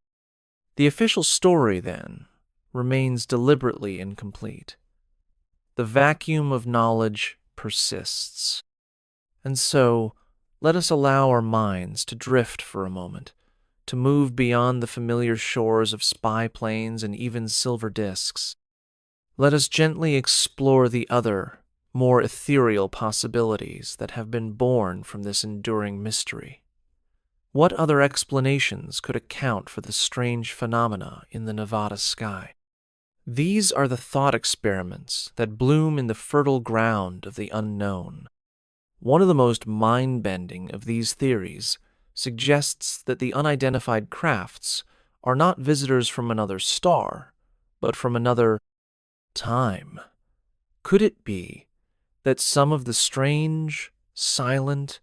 The official story, then, remains deliberately incomplete. The vacuum of knowledge persists. And so, let us allow our minds to drift for a moment, to move beyond the familiar shores of spy planes and even silver discs. Let us gently explore the other, more ethereal possibilities that have been born from this enduring mystery. What other explanations could account for the strange phenomena in the Nevada sky? These are the thought experiments that bloom in the fertile ground of the unknown. One of the most mind-bending of these theories suggests that the unidentified crafts are not visitors from another star, but from another time. Could it be that some of the strange, silent,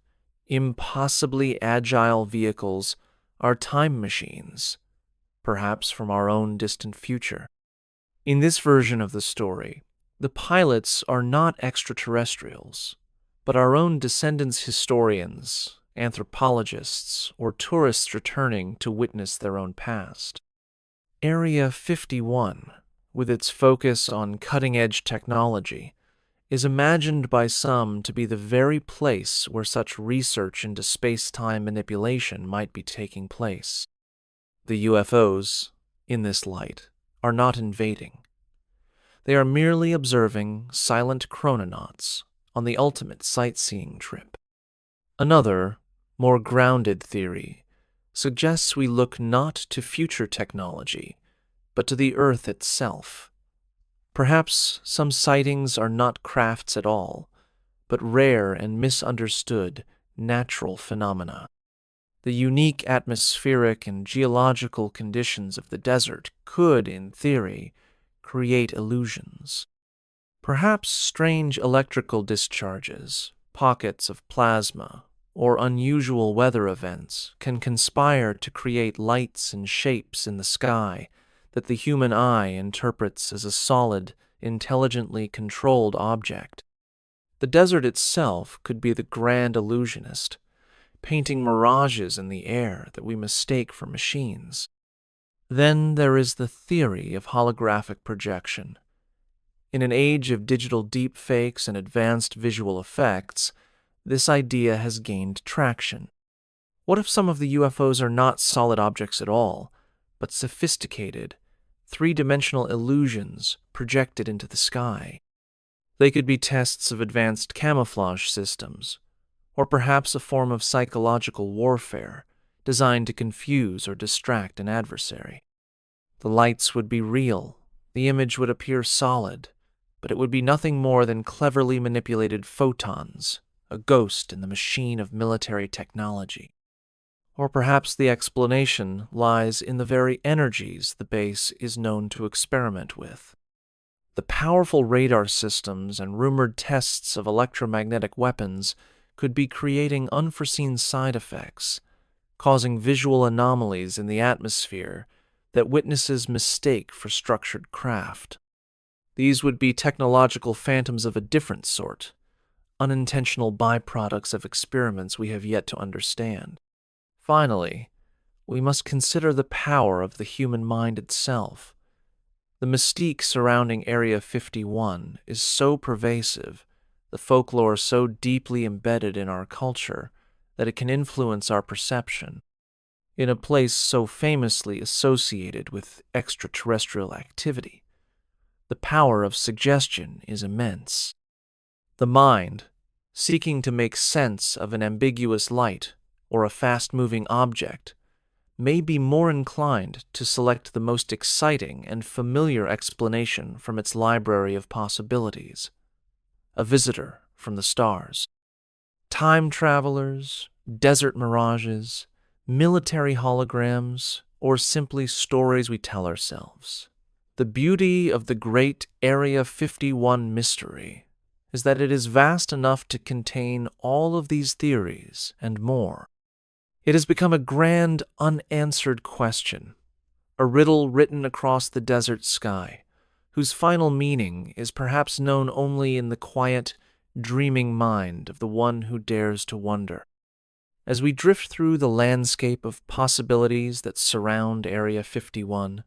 impossibly agile vehicles are time machines, perhaps from our own distant future? In this version of the story, the pilots are not extraterrestrials, but our own descendants historians, anthropologists, or tourists returning to witness their own past. Area 51, with its focus on cutting-edge technology, is imagined by some to be the very place where such research into space-time manipulation might be taking place. The UFOs, in this light, are not invading. They are merely observing silent chrononauts on the ultimate sightseeing trip. Another, more grounded theory suggests we look not to future technology, but to the Earth itself. Perhaps some sightings are not crafts at all, but rare and misunderstood natural phenomena. The unique atmospheric and geological conditions of the desert could, in theory, create illusions. Perhaps strange electrical discharges, pockets of plasma, or unusual weather events can conspire to create lights and shapes in the sky that the human eye interprets as a solid, intelligently controlled object. The desert itself could be the grand illusionist, painting mirages in the air that we mistake for machines. Then there is the theory of holographic projection. In an age of digital deepfakes and advanced visual effects, this idea has gained traction. What if some of the UFOs are not solid objects at all, but sophisticated, three-dimensional illusions projected into the sky? They could be tests of advanced camouflage systems, or perhaps a form of psychological warfare designed to confuse or distract an adversary. The lights would be real, the image would appear solid, but it would be nothing more than cleverly manipulated photons, a ghost in the machine of military technology. Or perhaps the explanation lies in the very energies the base is known to experiment with. The powerful radar systems and rumored tests of electromagnetic weapons could be creating unforeseen side effects, causing visual anomalies in the atmosphere that witnesses mistake for structured craft. These would be technological phantoms of a different sort, unintentional byproducts of experiments we have yet to understand. Finally, we must consider the power of the human mind itself. The mystique surrounding Area 51 is so pervasive, the folklore so deeply embedded in our culture, that it can influence our perception. In a place so famously associated with extraterrestrial activity, the power of suggestion is immense. The mind, seeking to make sense of an ambiguous light or a fast-moving object, may be more inclined to select the most exciting and familiar explanation from its library of possibilities. A visitor from the stars. Time travelers, desert mirages, military holograms, or simply stories we tell ourselves. The beauty of the great Area 51 mystery is that it is vast enough to contain all of these theories and more. It has become a grand, unanswered question, a riddle written across the desert sky, whose final meaning is perhaps known only in the quiet, dreaming mind of the one who dares to wonder. As we drift through the landscape of possibilities that surround Area 51,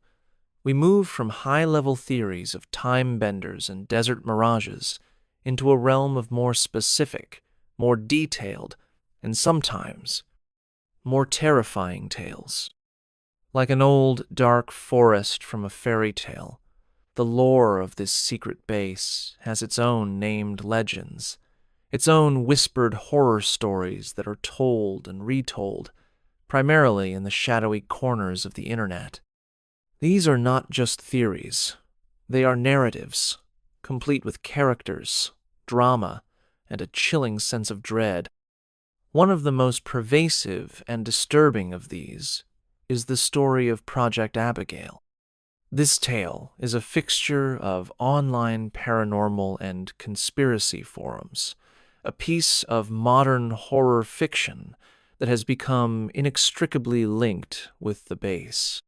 we move from high-level theories of time benders and desert mirages into a realm of more specific, more detailed, and sometimes more terrifying tales. Like an old, dark forest from a fairy tale, the lore of this secret base has its own named legends, its own whispered horror stories that are told and retold, primarily in the shadowy corners of the internet. These are not just theories. They are narratives, complete with characters, drama, and a chilling sense of dread. One of the most pervasive and disturbing of these is the story of Project Abigail. This tale is a fixture of online paranormal and conspiracy forums, a piece of modern horror fiction that has become inextricably linked with the base.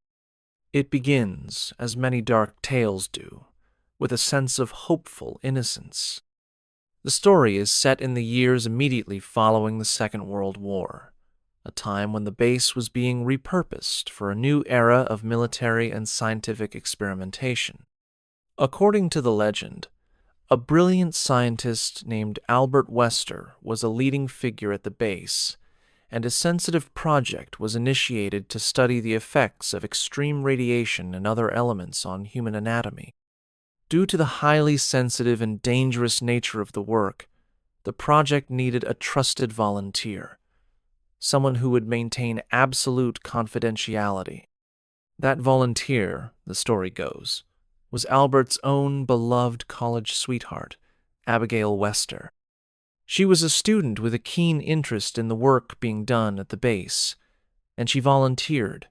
It begins, as many dark tales do, with a sense of hopeful innocence. The story is set in the years immediately following the Second World War, a time when the base was being repurposed for a new era of military and scientific experimentation. According to the legend, a brilliant scientist named Albert Wester was a leading figure at the base, and a sensitive project was initiated to study the effects of extreme radiation and other elements on human anatomy. Due to the highly sensitive and dangerous nature of the work, the project needed a trusted volunteer, someone who would maintain absolute confidentiality. That volunteer, the story goes, was Albert's own beloved college sweetheart, Abigail Wester. She was a student with a keen interest in the work being done at the base, and she volunteered,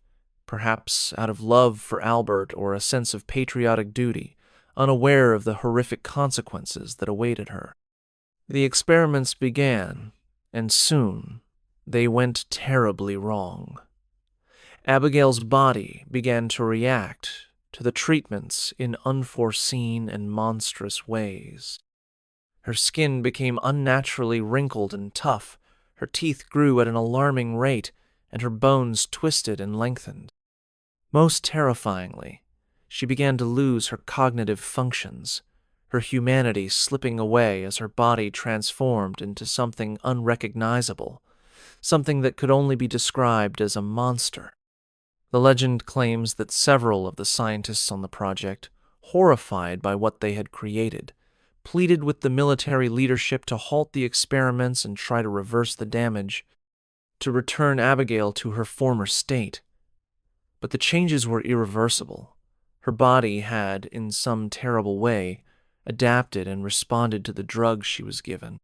perhaps out of love for Albert or a sense of patriotic duty, unaware of the horrific consequences that awaited her. The experiments began, and soon they went terribly wrong. Abigail's body began to react to the treatments in unforeseen and monstrous ways. Her skin became unnaturally wrinkled and tough, her teeth grew at an alarming rate, and her bones twisted and lengthened. Most terrifyingly, she began to lose her cognitive functions, her humanity slipping away as her body transformed into something unrecognizable, something that could only be described as a monster. The legend claims that several of the scientists on the project, horrified by what they had created, pleaded with the military leadership to halt the experiments and try to reverse the damage, to return Abigail to her former state. But the changes were irreversible. Her body had, in some terrible way, adapted and responded to the drugs she was given.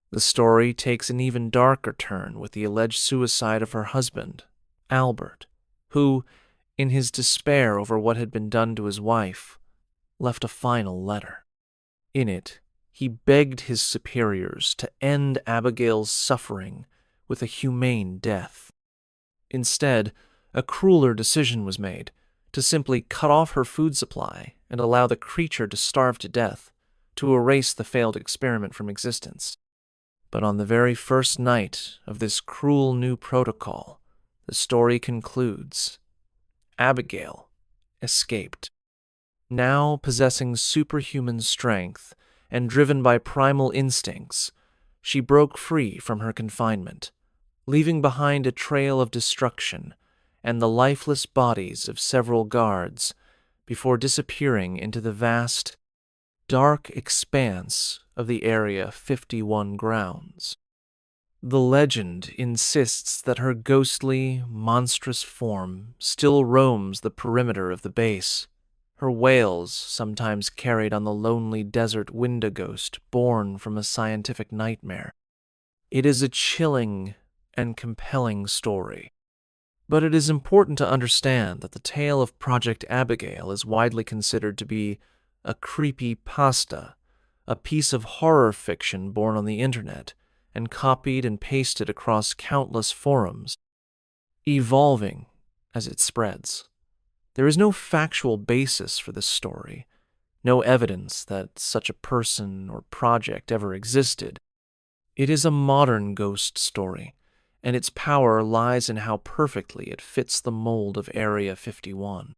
The story takes an even darker turn with the alleged suicide of her husband, Albert, who, in his despair over what had been done to his wife, left a final letter. In it, he begged his superiors to end Abigail's suffering with a humane death. Instead, a crueler decision was made to simply cut off her food supply and allow the creature to starve to death, to erase the failed experiment from existence. But on the very first night of this cruel new protocol, the story concludes. Abigail escaped. Now possessing superhuman strength and driven by primal instincts, she broke free from her confinement, leaving behind a trail of destruction and the lifeless bodies of several guards before disappearing into the vast, dark expanse of the Area 51 grounds. The legend insists that her ghostly, monstrous form still roams the perimeter of the base, her wails sometimes carried on the lonely desert Wendigost born from a scientific nightmare. It is a chilling and compelling story. But it is important to understand that the tale of Project Abigail is widely considered to be a creepypasta, a piece of horror fiction born on the internet and copied and pasted across countless forums, evolving as it spreads. There is no factual basis for this story, no evidence that such a person or project ever existed. It is a modern ghost story, and its power lies in how perfectly it fits the mold of Area 51.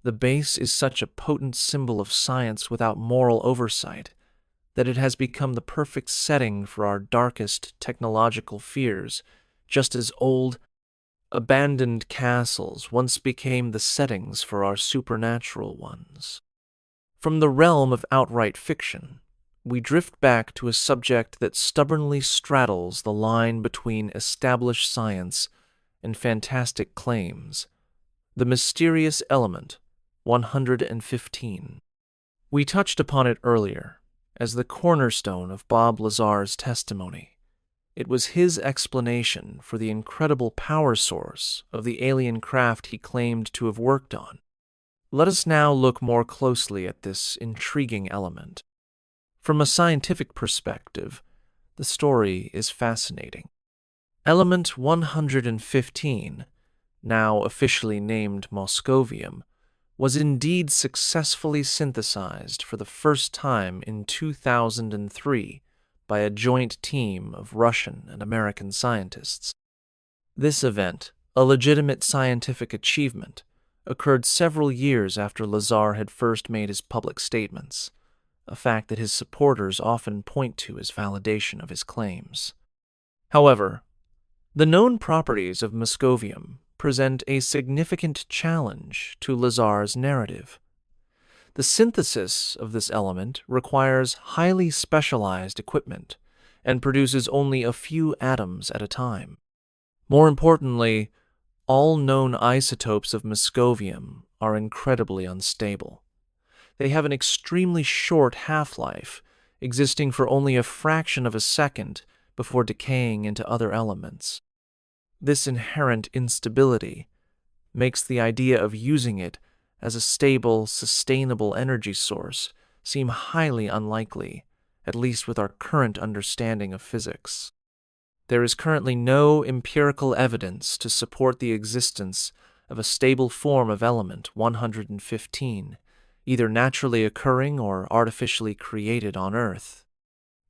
The base is such a potent symbol of science without moral oversight that it has become the perfect setting for our darkest technological fears, just as old, abandoned castles once became the settings for our supernatural ones. From the realm of outright fiction, we drift back to a subject that stubbornly straddles the line between established science and fantastic claims, the mysterious element 115. We touched upon it earlier as the cornerstone of Bob Lazar's testimony. It was his explanation for the incredible power source of the alien craft he claimed to have worked on. Let us now look more closely at this intriguing element. From a scientific perspective, the story is fascinating. Element 115, now officially named moscovium, was indeed successfully synthesized for the first time in 2003 by a joint team of Russian and American scientists. This event, a legitimate scientific achievement, occurred several years after Lazar had first made his public statements, a fact that his supporters often point to as validation of his claims. However, the known properties of moscovium present a significant challenge to Lazar's narrative. The synthesis of this element requires highly specialized equipment and produces only a few atoms at a time. More importantly, all known isotopes of moscovium are incredibly unstable. They have an extremely short half-life, existing for only a fraction of a second before decaying into other elements. This inherent instability makes the idea of using it as a stable, sustainable energy source seem highly unlikely, at least with our current understanding of physics. There is currently no empirical evidence to support the existence of a stable form of element 115, either naturally occurring or artificially created on Earth.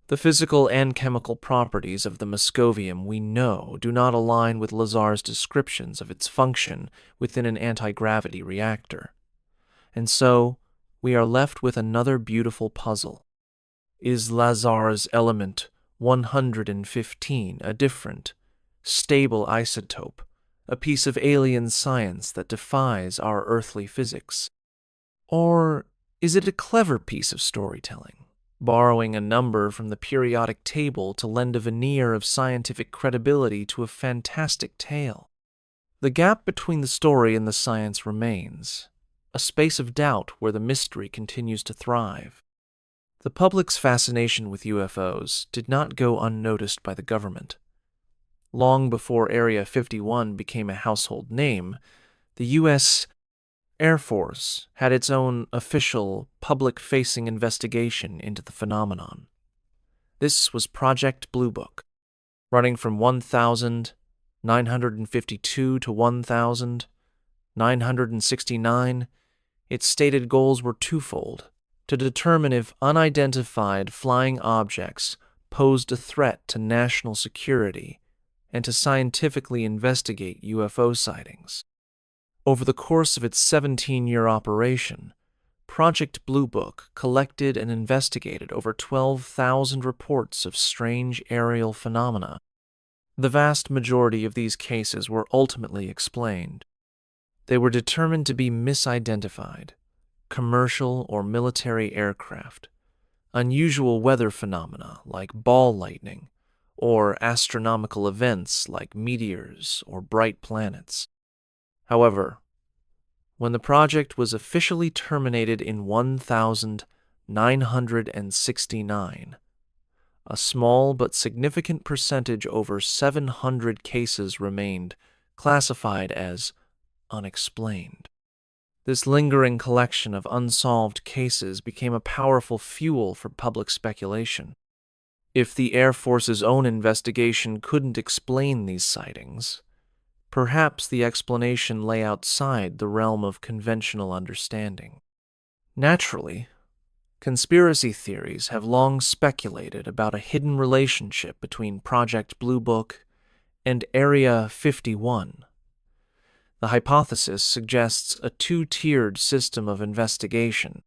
The physical and chemical properties of the moscovium we know do not align with Lazar's descriptions of its function within an anti-gravity reactor. And so, we are left with another beautiful puzzle. Is Lazar's element 115 a different, stable isotope, a piece of alien science that defies our earthly physics? Or is it a clever piece of storytelling, borrowing a number from the periodic table to lend a veneer of scientific credibility to a fantastic tale? The gap between the story and the science remains, a space of doubt where the mystery continues to thrive. The public's fascination with UFOs did not go unnoticed by the government. Long before Area 51 became a household name, the U.S. Air Force had its own official, public-facing investigation into the phenomenon. This was Project Blue Book, running from 1,952 to 1,969. Its stated goals were twofold: to determine if unidentified flying objects posed a threat to national security, and to scientifically investigate UFO sightings. Over the course of its 17-year operation, Project Blue Book collected and investigated over 12,000 reports of strange aerial phenomena. The vast majority of these cases were ultimately explained. They were determined to be misidentified, commercial or military aircraft, unusual weather phenomena like ball lightning, or astronomical events like meteors or bright planets. However, when the project was officially terminated in 1969, a small but significant percentage, over 700 cases, remained classified as unexplained. This lingering collection of unsolved cases became a powerful fuel for public speculation. If the Air Force's own investigation couldn't explain these sightings, perhaps the explanation lay outside the realm of conventional understanding. Naturally, conspiracy theories have long speculated about a hidden relationship between Project Blue Book and Area 51. The hypothesis suggests a two-tiered system of investigation.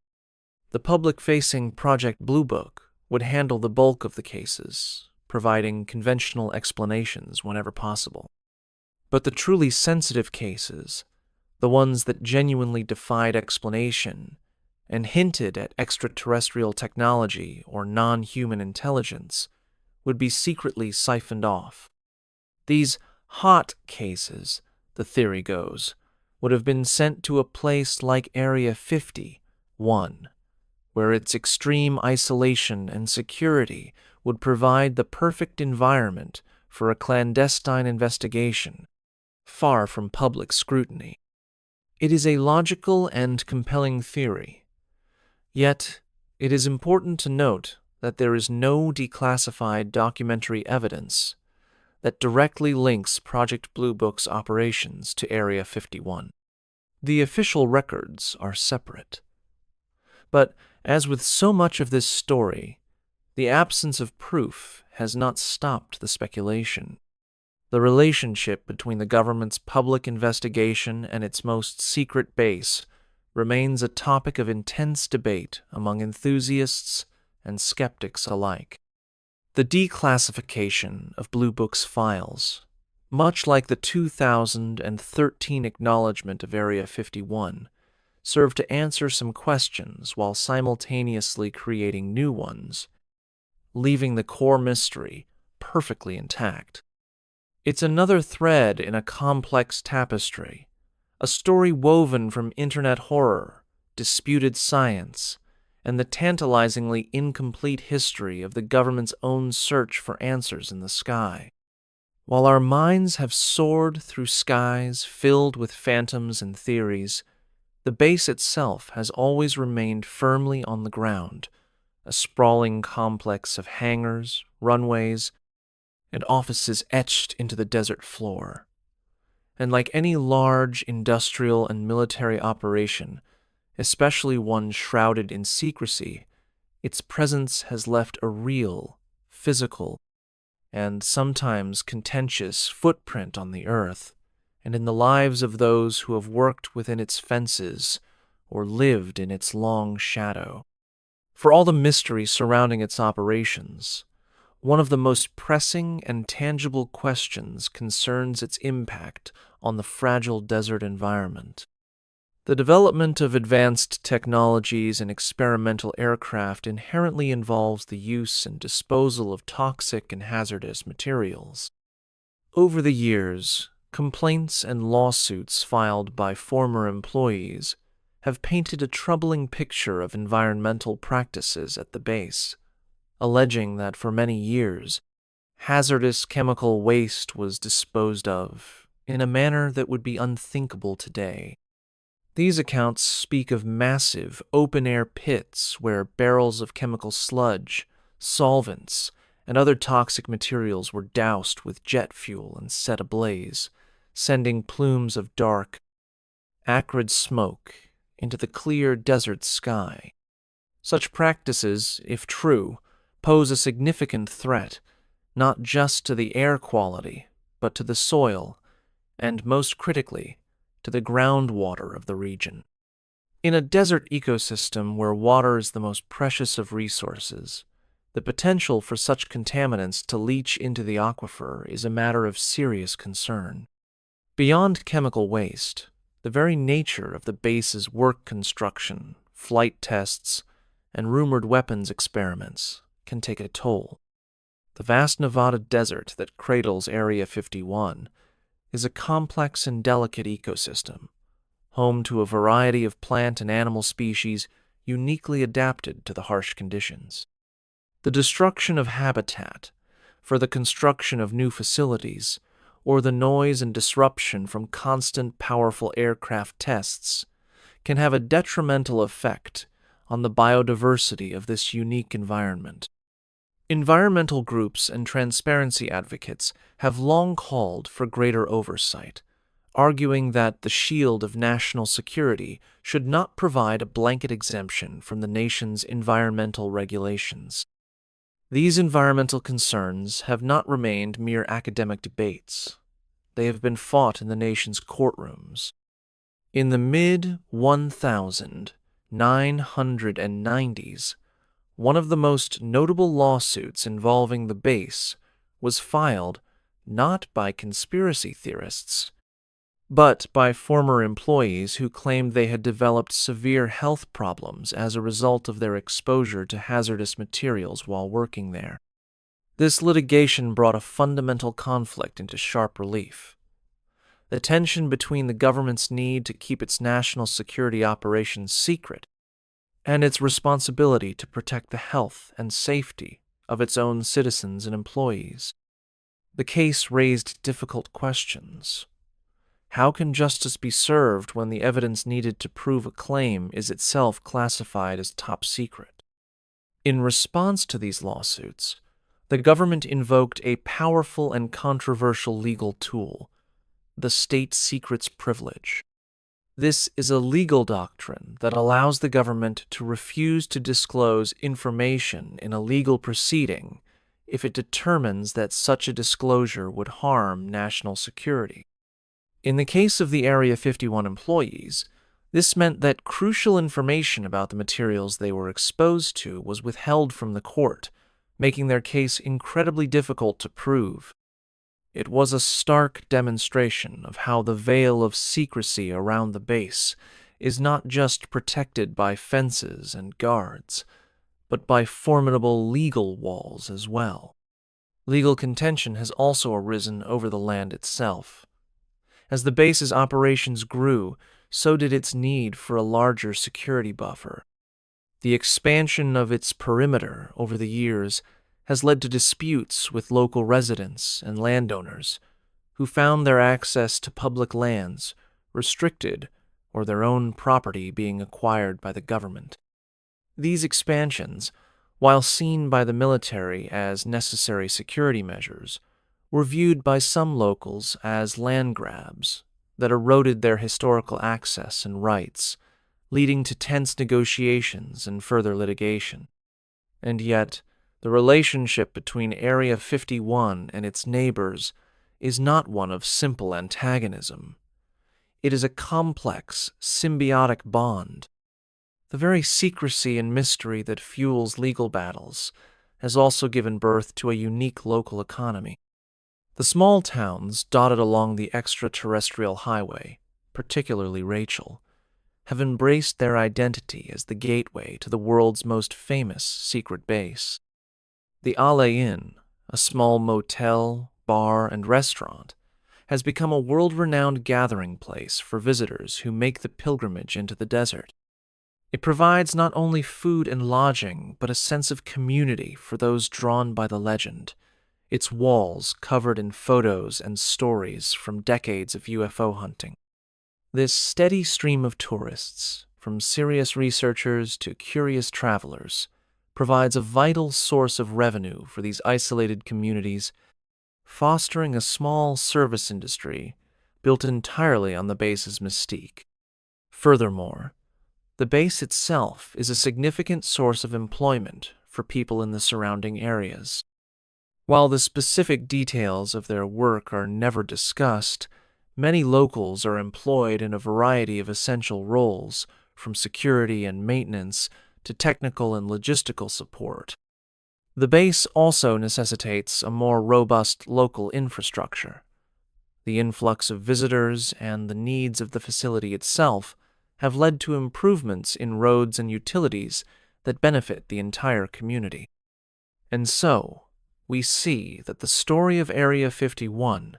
The public-facing Project Blue Book would handle the bulk of the cases, providing conventional explanations whenever possible. But the truly sensitive cases, the ones that genuinely defied explanation and hinted at extraterrestrial technology or non-human intelligence, would be secretly siphoned off. These hot cases, the theory goes, would have been sent to a place like Area 51, where its extreme isolation and security would provide the perfect environment for a clandestine investigation, far from public scrutiny. It is a logical and compelling theory. Yet, it is important to note that there is no declassified documentary evidence that directly links Project Blue Book's operations to Area 51. The official records are separate. But, as with so much of this story, the absence of proof has not stopped the speculation. The relationship between the government's public investigation and its most secret base remains a topic of intense debate among enthusiasts and skeptics alike. The declassification of Blue Book's files, much like the 2013 acknowledgement of Area 51, served to answer some questions while simultaneously creating new ones, leaving the core mystery perfectly intact. It's another thread in a complex tapestry, a story woven from internet horror, disputed science, and the tantalizingly incomplete history of the government's own search for answers in the sky. While our minds have soared through skies filled with phantoms and theories, the base itself has always remained firmly on the ground, a sprawling complex of hangars, runways, and offices etched into the desert floor. And like any large industrial and military operation, especially one shrouded in secrecy, its presence has left a real, physical, and sometimes contentious footprint on the earth and in the lives of those who have worked within its fences or lived in its long shadow. For all the mystery surrounding its operations, one of the most pressing and tangible questions concerns its impact on the fragile desert environment. The development of advanced technologies and experimental aircraft inherently involves the use and disposal of toxic and hazardous materials. Over the years, complaints and lawsuits filed by former employees have painted a troubling picture of environmental practices at the base, alleging that for many years, hazardous chemical waste was disposed of in a manner that would be unthinkable today. These accounts speak of massive, open-air pits where barrels of chemical sludge, solvents, and other toxic materials were doused with jet fuel and set ablaze, sending plumes of dark, acrid smoke into the clear desert sky. Such practices, if true, pose a significant threat, not just to the air quality, but to the soil, and most critically, to the groundwater of the region. In a desert ecosystem where water is the most precious of resources, the potential for such contaminants to leach into the aquifer is a matter of serious concern. Beyond chemical waste, the very nature of the base's work construction, flight tests, and rumored weapons experiments can take a toll. The vast Nevada desert that cradles Area 51 is a complex and delicate ecosystem, home to a variety of plant and animal species uniquely adapted to the harsh conditions. The destruction of habitat for the construction of new facilities, or the noise and disruption from constant powerful aircraft tests, can have a detrimental effect on the biodiversity of this unique environment. Environmental groups and transparency advocates have long called for greater oversight, arguing that the shield of national security should not provide a blanket exemption from the nation's environmental regulations. These environmental concerns have not remained mere academic debates. They have been fought in the nation's courtrooms. In the mid-1990s, one of the most notable lawsuits involving the base was filed not by conspiracy theorists, but by former employees who claimed they had developed severe health problems as a result of their exposure to hazardous materials while working there. This litigation brought a fundamental conflict into sharp relief. The tension between the government's need to keep its national security operations secret and its responsibility to protect the health and safety of its own citizens and employees. The case raised difficult questions. How can justice be served when the evidence needed to prove a claim is itself classified as top secret? In response to these lawsuits, the government invoked a powerful and controversial legal tool, the state secrets privilege. This is a legal doctrine that allows the government to refuse to disclose information in a legal proceeding if it determines that such a disclosure would harm national security. In the case of the Area 51 employees, this meant that crucial information about the materials they were exposed to was withheld from the court, making their case incredibly difficult to prove. It was a stark demonstration of how the veil of secrecy around the base is not just protected by fences and guards, but by formidable legal walls as well. Legal contention has also arisen over the land itself. As the base's operations grew, so did its need for a larger security buffer. The expansion of its perimeter over the years has led to disputes with local residents and landowners who found their access to public lands restricted or their own property being acquired by the government. These expansions, while seen by the military as necessary security measures, were viewed by some locals as land grabs that eroded their historical access and rights, leading to tense negotiations and further litigation. And yet, the relationship between Area 51 and its neighbors is not one of simple antagonism. It is a complex, symbiotic bond. The very secrecy and mystery that fuels legal battles has also given birth to a unique local economy. The small towns dotted along the extraterrestrial highway, particularly Rachel, have embraced their identity as the gateway to the world's most famous secret base. The Ale Inn, a small motel, bar, and restaurant, has become a world-renowned gathering place for visitors who make the pilgrimage into the desert. It provides not only food and lodging, but a sense of community for those drawn by the legend, its walls covered in photos and stories from decades of UFO hunting. This steady stream of tourists, from serious researchers to curious travelers, provides a vital source of revenue for these isolated communities, fostering a small service industry built entirely on the base's mystique. Furthermore, the base itself is a significant source of employment for people in the surrounding areas. While the specific details of their work are never discussed, many locals are employed in a variety of essential roles, from security and maintenance to technical and logistical support. The base also necessitates a more robust local infrastructure. The influx of visitors and the needs of the facility itself have led to improvements in roads and utilities that benefit the entire community. And so, we see that the story of Area 51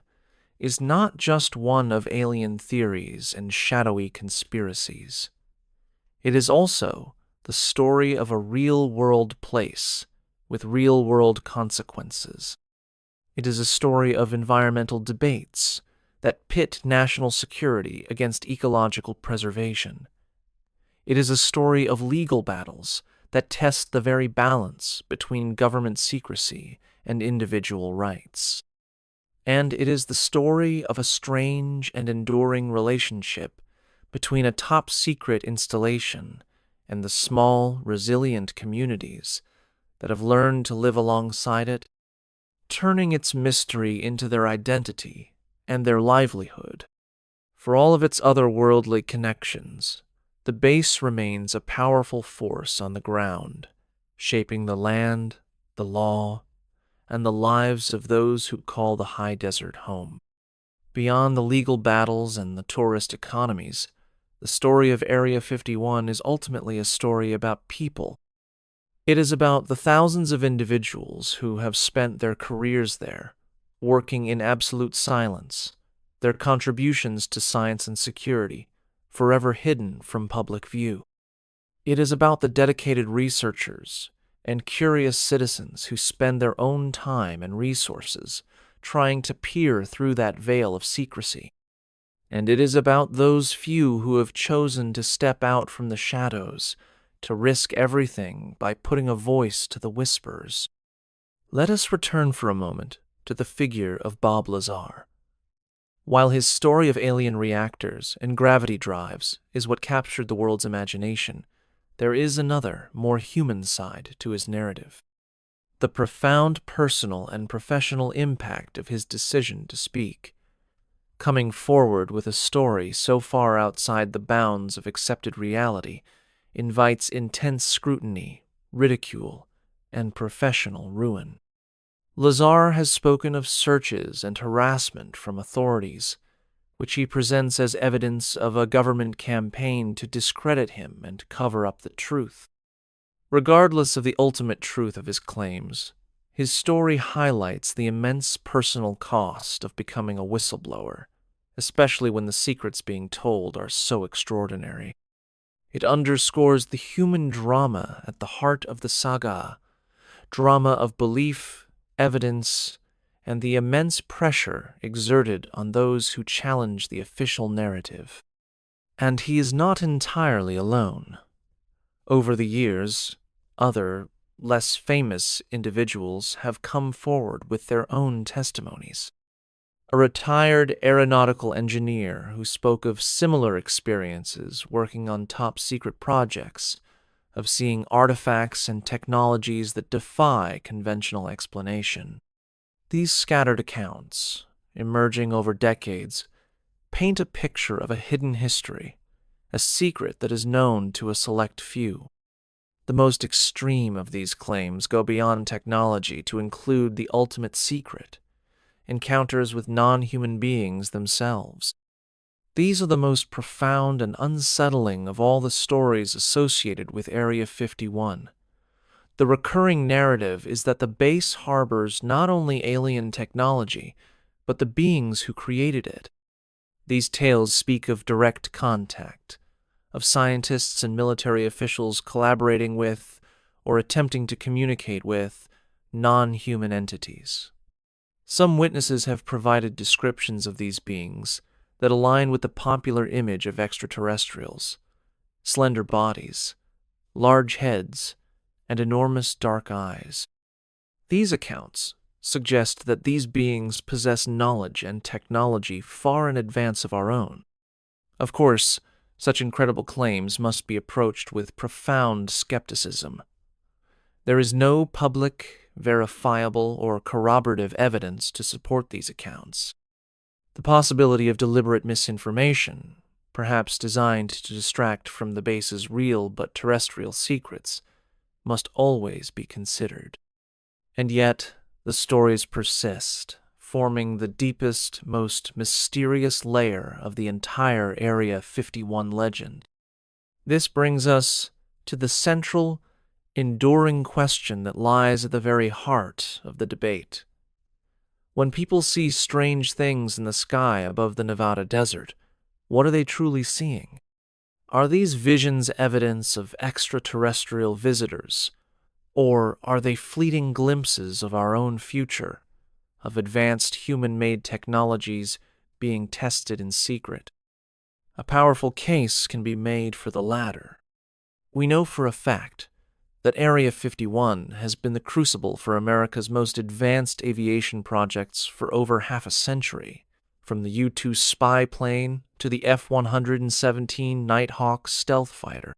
is not just one of alien theories and shadowy conspiracies. It is also the story of a real-world place with real-world consequences. It is a story of environmental debates that pit national security against ecological preservation. It is a story of legal battles that test the very balance between government secrecy and individual rights. And it is the story of a strange and enduring relationship between a top-secret installation and the small, resilient communities that have learned to live alongside it, turning its mystery into their identity and their livelihood. For all of its otherworldly connections, the base remains a powerful force on the ground, shaping the land, the law, and the lives of those who call the high desert home. Beyond the legal battles and the tourist economies, the story of Area 51 is ultimately a story about people. It is about the thousands of individuals who have spent their careers there, working in absolute silence, their contributions to science and security, forever hidden from public view. It is about the dedicated researchers and curious citizens who spend their own time and resources trying to peer through that veil of secrecy. And it is about those few who have chosen to step out from the shadows, to risk everything by putting a voice to the whispers. Let us return for a moment to the figure of Bob Lazar. While his story of alien reactors and gravity drives is what captured the world's imagination, there is another, more human side to his narrative. The profound personal and professional impact of his decision to speak. Coming forward with a story so far outside the bounds of accepted reality invites intense scrutiny, ridicule, and professional ruin. Lazar has spoken of searches and harassment from authorities, which he presents as evidence of a government campaign to discredit him and cover up the truth. Regardless of the ultimate truth of his claims, his story highlights the immense personal cost of becoming a whistleblower, especially when the secrets being told are so extraordinary. It underscores the human drama at the heart of the saga, drama of belief, evidence, and the immense pressure exerted on those who challenge the official narrative. And he is not entirely alone. Over the years, other, less famous individuals have come forward with their own testimonies. A retired aeronautical engineer who spoke of similar experiences working on top-secret projects, of seeing artifacts and technologies that defy conventional explanation. These scattered accounts, emerging over decades, paint a picture of a hidden history, a secret that is known to a select few. The most extreme of these claims go beyond technology to include the ultimate secret, encounters with non-human beings themselves. These are the most profound and unsettling of all the stories associated with Area 51. The recurring narrative is that the base harbors not only alien technology, but the beings who created it. These tales speak of direct contact, of scientists and military officials collaborating with, or attempting to communicate with, non-human entities. Some witnesses have provided descriptions of these beings that align with the popular image of extraterrestrials: slender bodies, large heads, and enormous dark eyes. These accounts suggest that these beings possess knowledge and technology far in advance of our own. Of course, such incredible claims must be approached with profound skepticism. There is no public, verifiable, or corroborative evidence to support these accounts. The possibility of deliberate misinformation, perhaps designed to distract from the base's real but terrestrial secrets, must always be considered. And yet, the stories persist, forming the deepest, most mysterious layer of the entire Area 51 legend. This brings us to the central, enduring question that lies at the very heart of the debate. When people see strange things in the sky above the Nevada desert, what are they truly seeing? Are these visions evidence of extraterrestrial visitors, or are they fleeting glimpses of our own future, of advanced human-made technologies being tested in secret? A powerful case can be made for the latter. We know for a fact that Area 51 has been the crucible for America's most advanced aviation projects for over half a century, from the U-2 spy plane to the F-117 Nighthawk stealth fighter.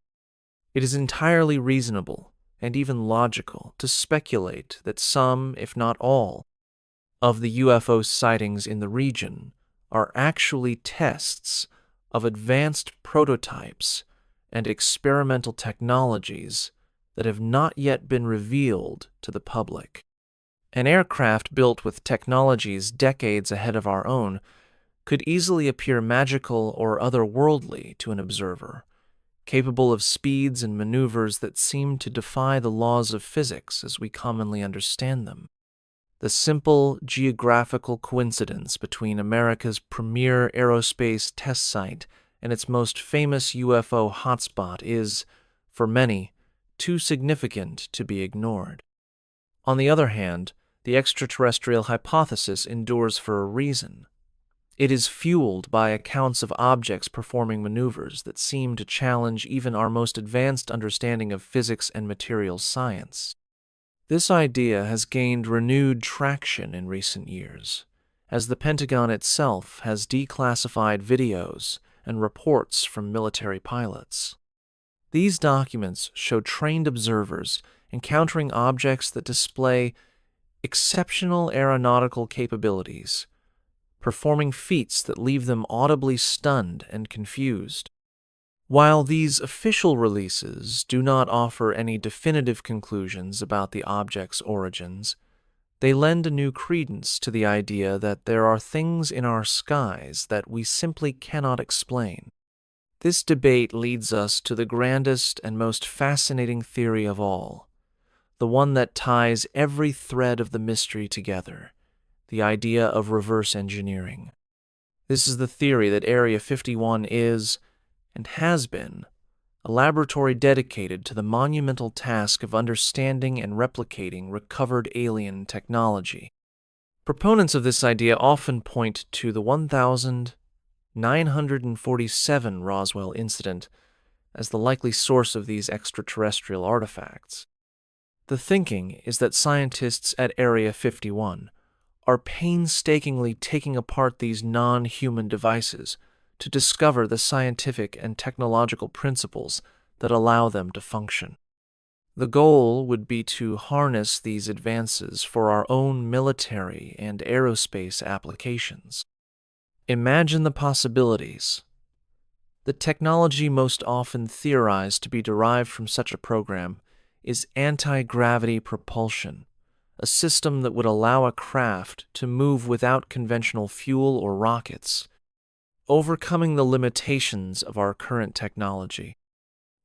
It is entirely reasonable and even logical to speculate that some, if not all, of the UFO sightings in the region are actually tests of advanced prototypes and experimental technologies that have not yet been revealed to the public. An aircraft built with technologies decades ahead of our own could easily appear magical or otherworldly to an observer, capable of speeds and maneuvers that seem to defy the laws of physics as we commonly understand them. The simple geographical coincidence between America's premier aerospace test site and its most famous UFO hotspot is, for many, too significant to be ignored. On the other hand, the extraterrestrial hypothesis endures for a reason. It is fueled by accounts of objects performing maneuvers that seem to challenge even our most advanced understanding of physics and materials science. This idea has gained renewed traction in recent years, as the Pentagon itself has declassified videos and reports from military pilots. These documents show trained observers encountering objects that display exceptional aeronautical capabilities, performing feats that leave them audibly stunned and confused. While these official releases do not offer any definitive conclusions about the object's origins, they lend a new credence to the idea that there are things in our skies that we simply cannot explain. This debate leads us to the grandest and most fascinating theory of all, the one that ties every thread of the mystery together: the idea of reverse engineering. This is the theory that Area 51 is, and has been, a laboratory dedicated to the monumental task of understanding and replicating recovered alien technology. Proponents of this idea often point to the 1947 Roswell incident as the likely source of these extraterrestrial artifacts. The thinking is that scientists at Area 51 are painstakingly taking apart these non-human devices to discover the scientific and technological principles that allow them to function. The goal would be to harness these advances for our own military and aerospace applications. Imagine the possibilities. The technology most often theorized to be derived from such a program is anti-gravity propulsion, a system that would allow a craft to move without conventional fuel or rockets, overcoming the limitations of our current technology.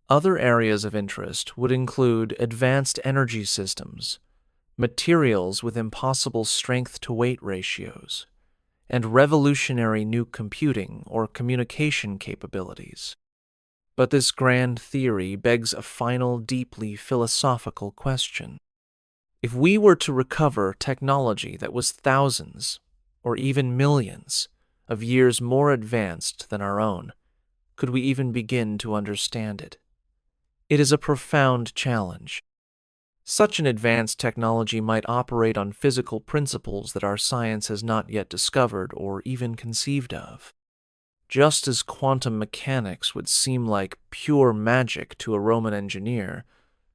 Other areas of interest would include advanced energy systems, materials with impossible strength-to-weight ratios, and revolutionary new computing or communication capabilities. But this grand theory begs a final, deeply philosophical question. If we were to recover technology that was thousands, or even millions, of years more advanced than our own, could we even begin to understand it? It is a profound challenge. Such an advanced technology might operate on physical principles that our science has not yet discovered or even conceived of. Just as quantum mechanics would seem like pure magic to a Roman engineer,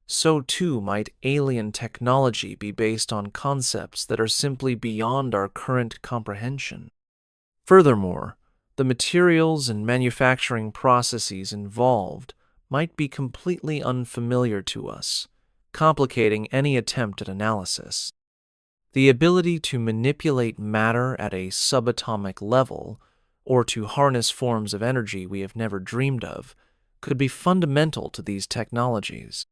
so too might alien technology be based on concepts that are simply beyond our current comprehension. Furthermore, the materials and manufacturing processes involved might be completely unfamiliar to us, complicating any attempt at analysis. The ability to manipulate matter at a subatomic level, or to harness forms of energy we have never dreamed of, could be fundamental to these technologies.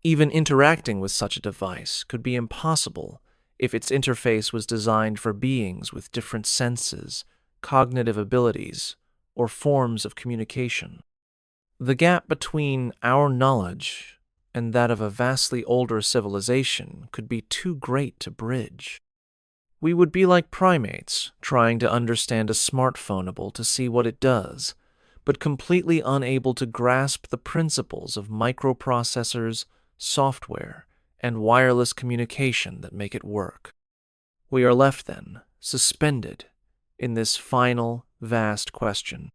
Even interacting with such a device could be impossible if its interface was designed for beings with different senses, cognitive abilities, or forms of communication. The gap between our knowledge and that of a vastly older civilization could be too great to bridge. We would be like primates trying to understand a smartphoneable to see what it does, but completely unable to grasp the principles of microprocessors, software, and wireless communication that make it work. We are left, then, suspended in this final, vast question.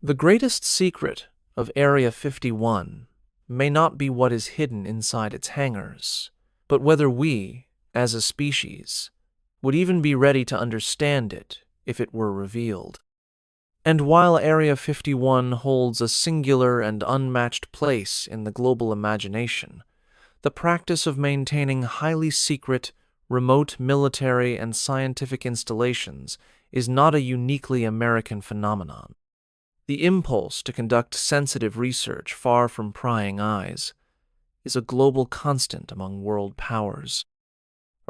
The greatest secret of Area 51 may not be what is hidden inside its hangars, but whether we, as a species, would even be ready to understand it if it were revealed. And while Area 51 holds a singular and unmatched place in the global imagination, the practice of maintaining highly secret, remote military and scientific installations is not a uniquely American phenomenon. The impulse to conduct sensitive research far from prying eyes is a global constant among world powers.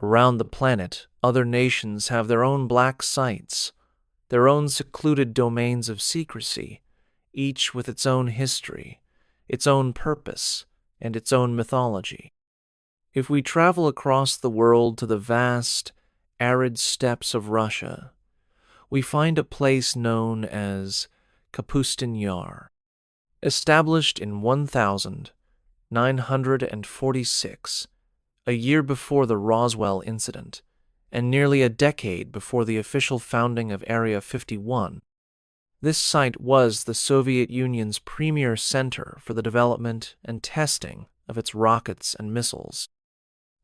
Around the planet, other nations have their own black sites, their own secluded domains of secrecy, each with its own history, its own purpose, and its own mythology. If we travel across the world to the vast, arid steppes of Russia, we find a place known as Kapustin Yar. Established in 1946, a year before the Roswell incident, and nearly a decade before the official founding of Area 51, this site was the Soviet Union's premier center for the development and testing of its rockets and missiles.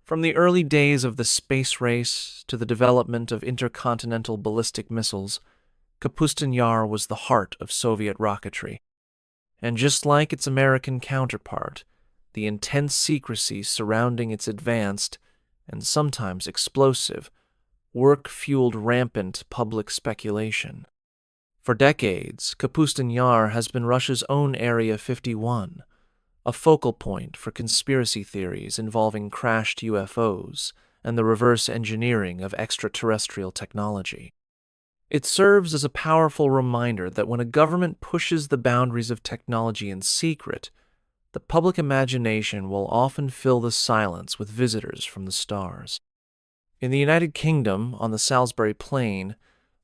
From the early days of the space race to the development of intercontinental ballistic missiles, Kapustin Yar was the heart of Soviet rocketry. And just like its American counterpart, the intense secrecy surrounding its advanced, and sometimes explosive, work fueled rampant public speculation. For decades, Kapustin Yar has been Russia's own Area 51, a focal point for conspiracy theories involving crashed UFOs and the reverse engineering of extraterrestrial technology. It serves as a powerful reminder that when a government pushes the boundaries of technology in secret, the public imagination will often fill the silence with visitors from the stars. In the United Kingdom, on the Salisbury Plain,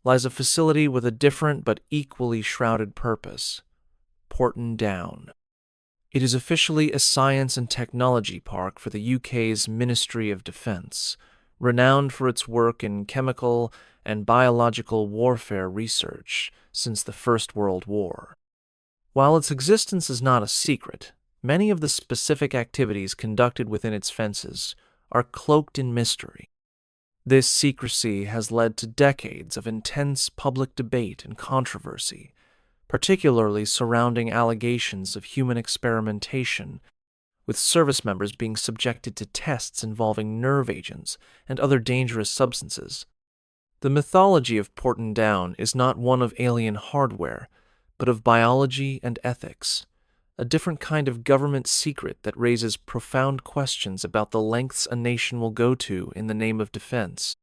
lies a facility with a different but equally shrouded purpose: Porton Down. It is officially a science and technology park for the UK's Ministry of Defence, renowned for its work in chemical and biological warfare research since the First World War. While its existence is not a secret, many of the specific activities conducted within its fences are cloaked in mystery. This secrecy has led to decades of intense public debate and controversy, particularly surrounding allegations of human experimentation, with service members being subjected to tests involving nerve agents and other dangerous substances. The mythology of Porton Down is not one of alien hardware, but of biology and ethics, a different kind of government secret that raises profound questions about the lengths a nation will go to in the name of defense.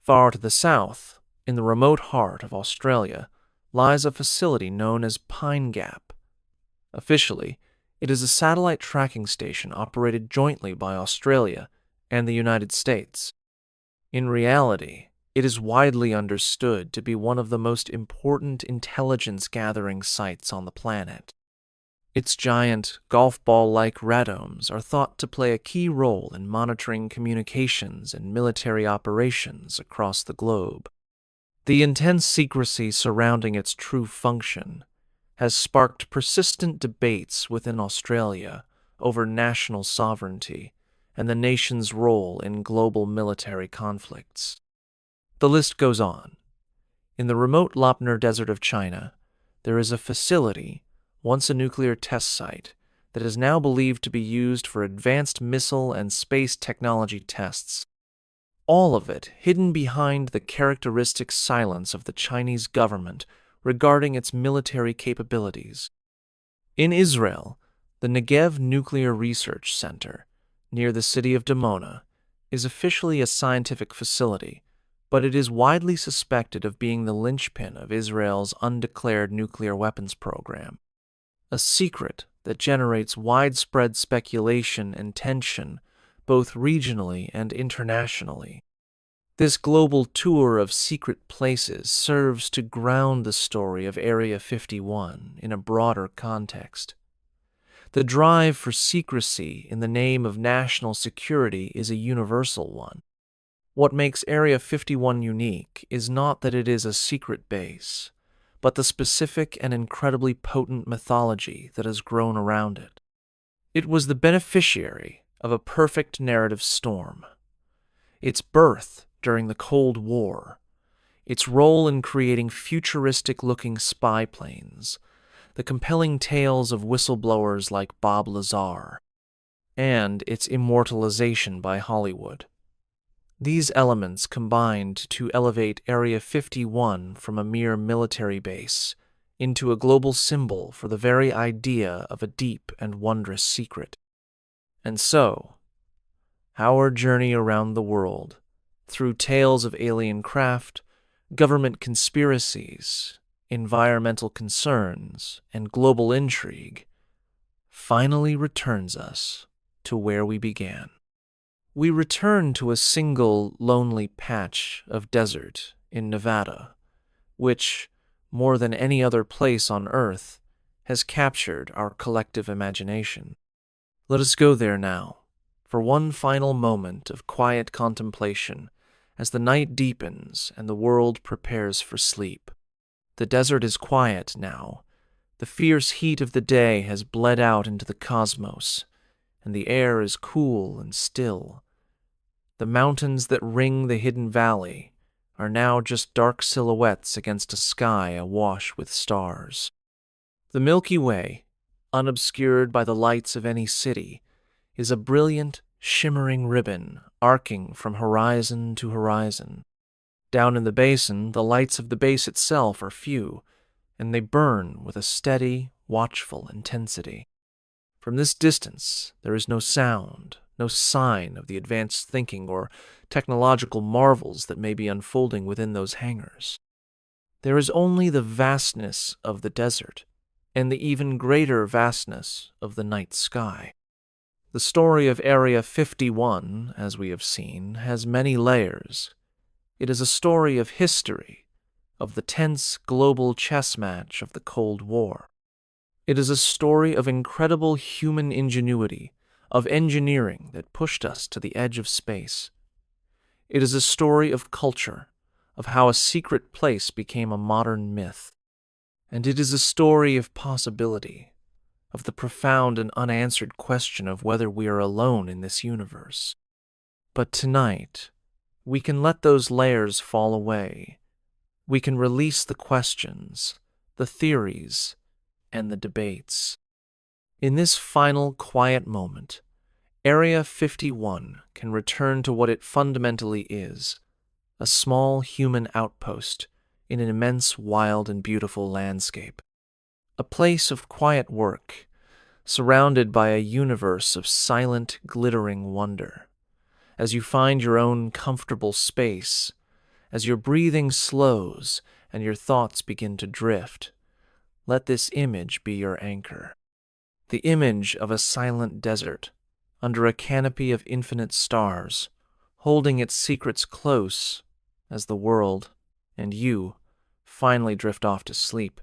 Far to the south, in the remote heart of Australia, lies a facility known as Pine Gap. Officially, it is a satellite tracking station operated jointly by Australia and the United States. In reality, it is widely understood to be one of the most important intelligence-gathering sites on the planet. Its giant, golf ball-like radomes are thought to play a key role in monitoring communications and military operations across the globe. The intense secrecy surrounding its true function has sparked persistent debates within Australia over national sovereignty and the nation's role in global military conflicts. The list goes on. In the remote Lapner Desert of China, there is a facility, once a nuclear test site, that is now believed to be used for advanced missile and space technology tests. All of it hidden behind the characteristic silence of the Chinese government regarding its military capabilities. In Israel, the Negev Nuclear Research Center, near the city of Dimona, is officially a scientific facility, but it is widely suspected of being the linchpin of Israel's undeclared nuclear weapons program, a secret that generates widespread speculation and tension both regionally and internationally. This global tour of secret places serves to ground the story of Area 51 in a broader context. The drive for secrecy in the name of national security is a universal one. What makes Area 51 unique is not that it is a secret base, but the specific and incredibly potent mythology that has grown around it. It was the beneficiary of a perfect narrative storm. Its birth during the Cold War, its role in creating futuristic-looking spy planes, the compelling tales of whistleblowers like Bob Lazar, and its immortalization by Hollywood. These elements combined to elevate Area 51 from a mere military base into a global symbol for the very idea of a deep and wondrous secret. And so, our journey around the world, through tales of alien craft, government conspiracies, environmental concerns, and global intrigue, finally returns us to where we began. We return to a single lonely patch of desert in Nevada, which, more than any other place on Earth, has captured our collective imagination. Let us go there now, for one final moment of quiet contemplation as the night deepens and the world prepares for sleep. The desert is quiet now. The fierce heat of the day has bled out into the cosmos, and the air is cool and still. The mountains that ring the hidden valley are now just dark silhouettes against a sky awash with stars. The Milky Way, unobscured by the lights of any city, is a brilliant, shimmering ribbon arcing from horizon to horizon. Down in the basin, the lights of the base itself are few, and they burn with a steady, watchful intensity. From this distance, there is no sound, no sign of the advanced thinking or technological marvels that may be unfolding within those hangars. There is only the vastness of the desert and the even greater vastness of the night sky. The story of Area 51, as we have seen, has many layers. It is a story of history, of the tense global chess match of the Cold War. It is a story of incredible human ingenuity, of engineering that pushed us to the edge of space. It is a story of culture, of how a secret place became a modern myth. And it is a story of possibility, of the profound and unanswered question of whether we are alone in this universe. But tonight, we can let those layers fall away. We can release the questions, the theories, and the debates. In this final quiet moment, Area 51 can return to what it fundamentally is, a small human outpost in an immense, wild, and beautiful landscape. A place of quiet work, surrounded by a universe of silent, glittering wonder. As you find your own comfortable space, as your breathing slows and your thoughts begin to drift, let this image be your anchor. The image of a silent desert, under a canopy of infinite stars, holding its secrets close as the world and you finally drift off to sleep.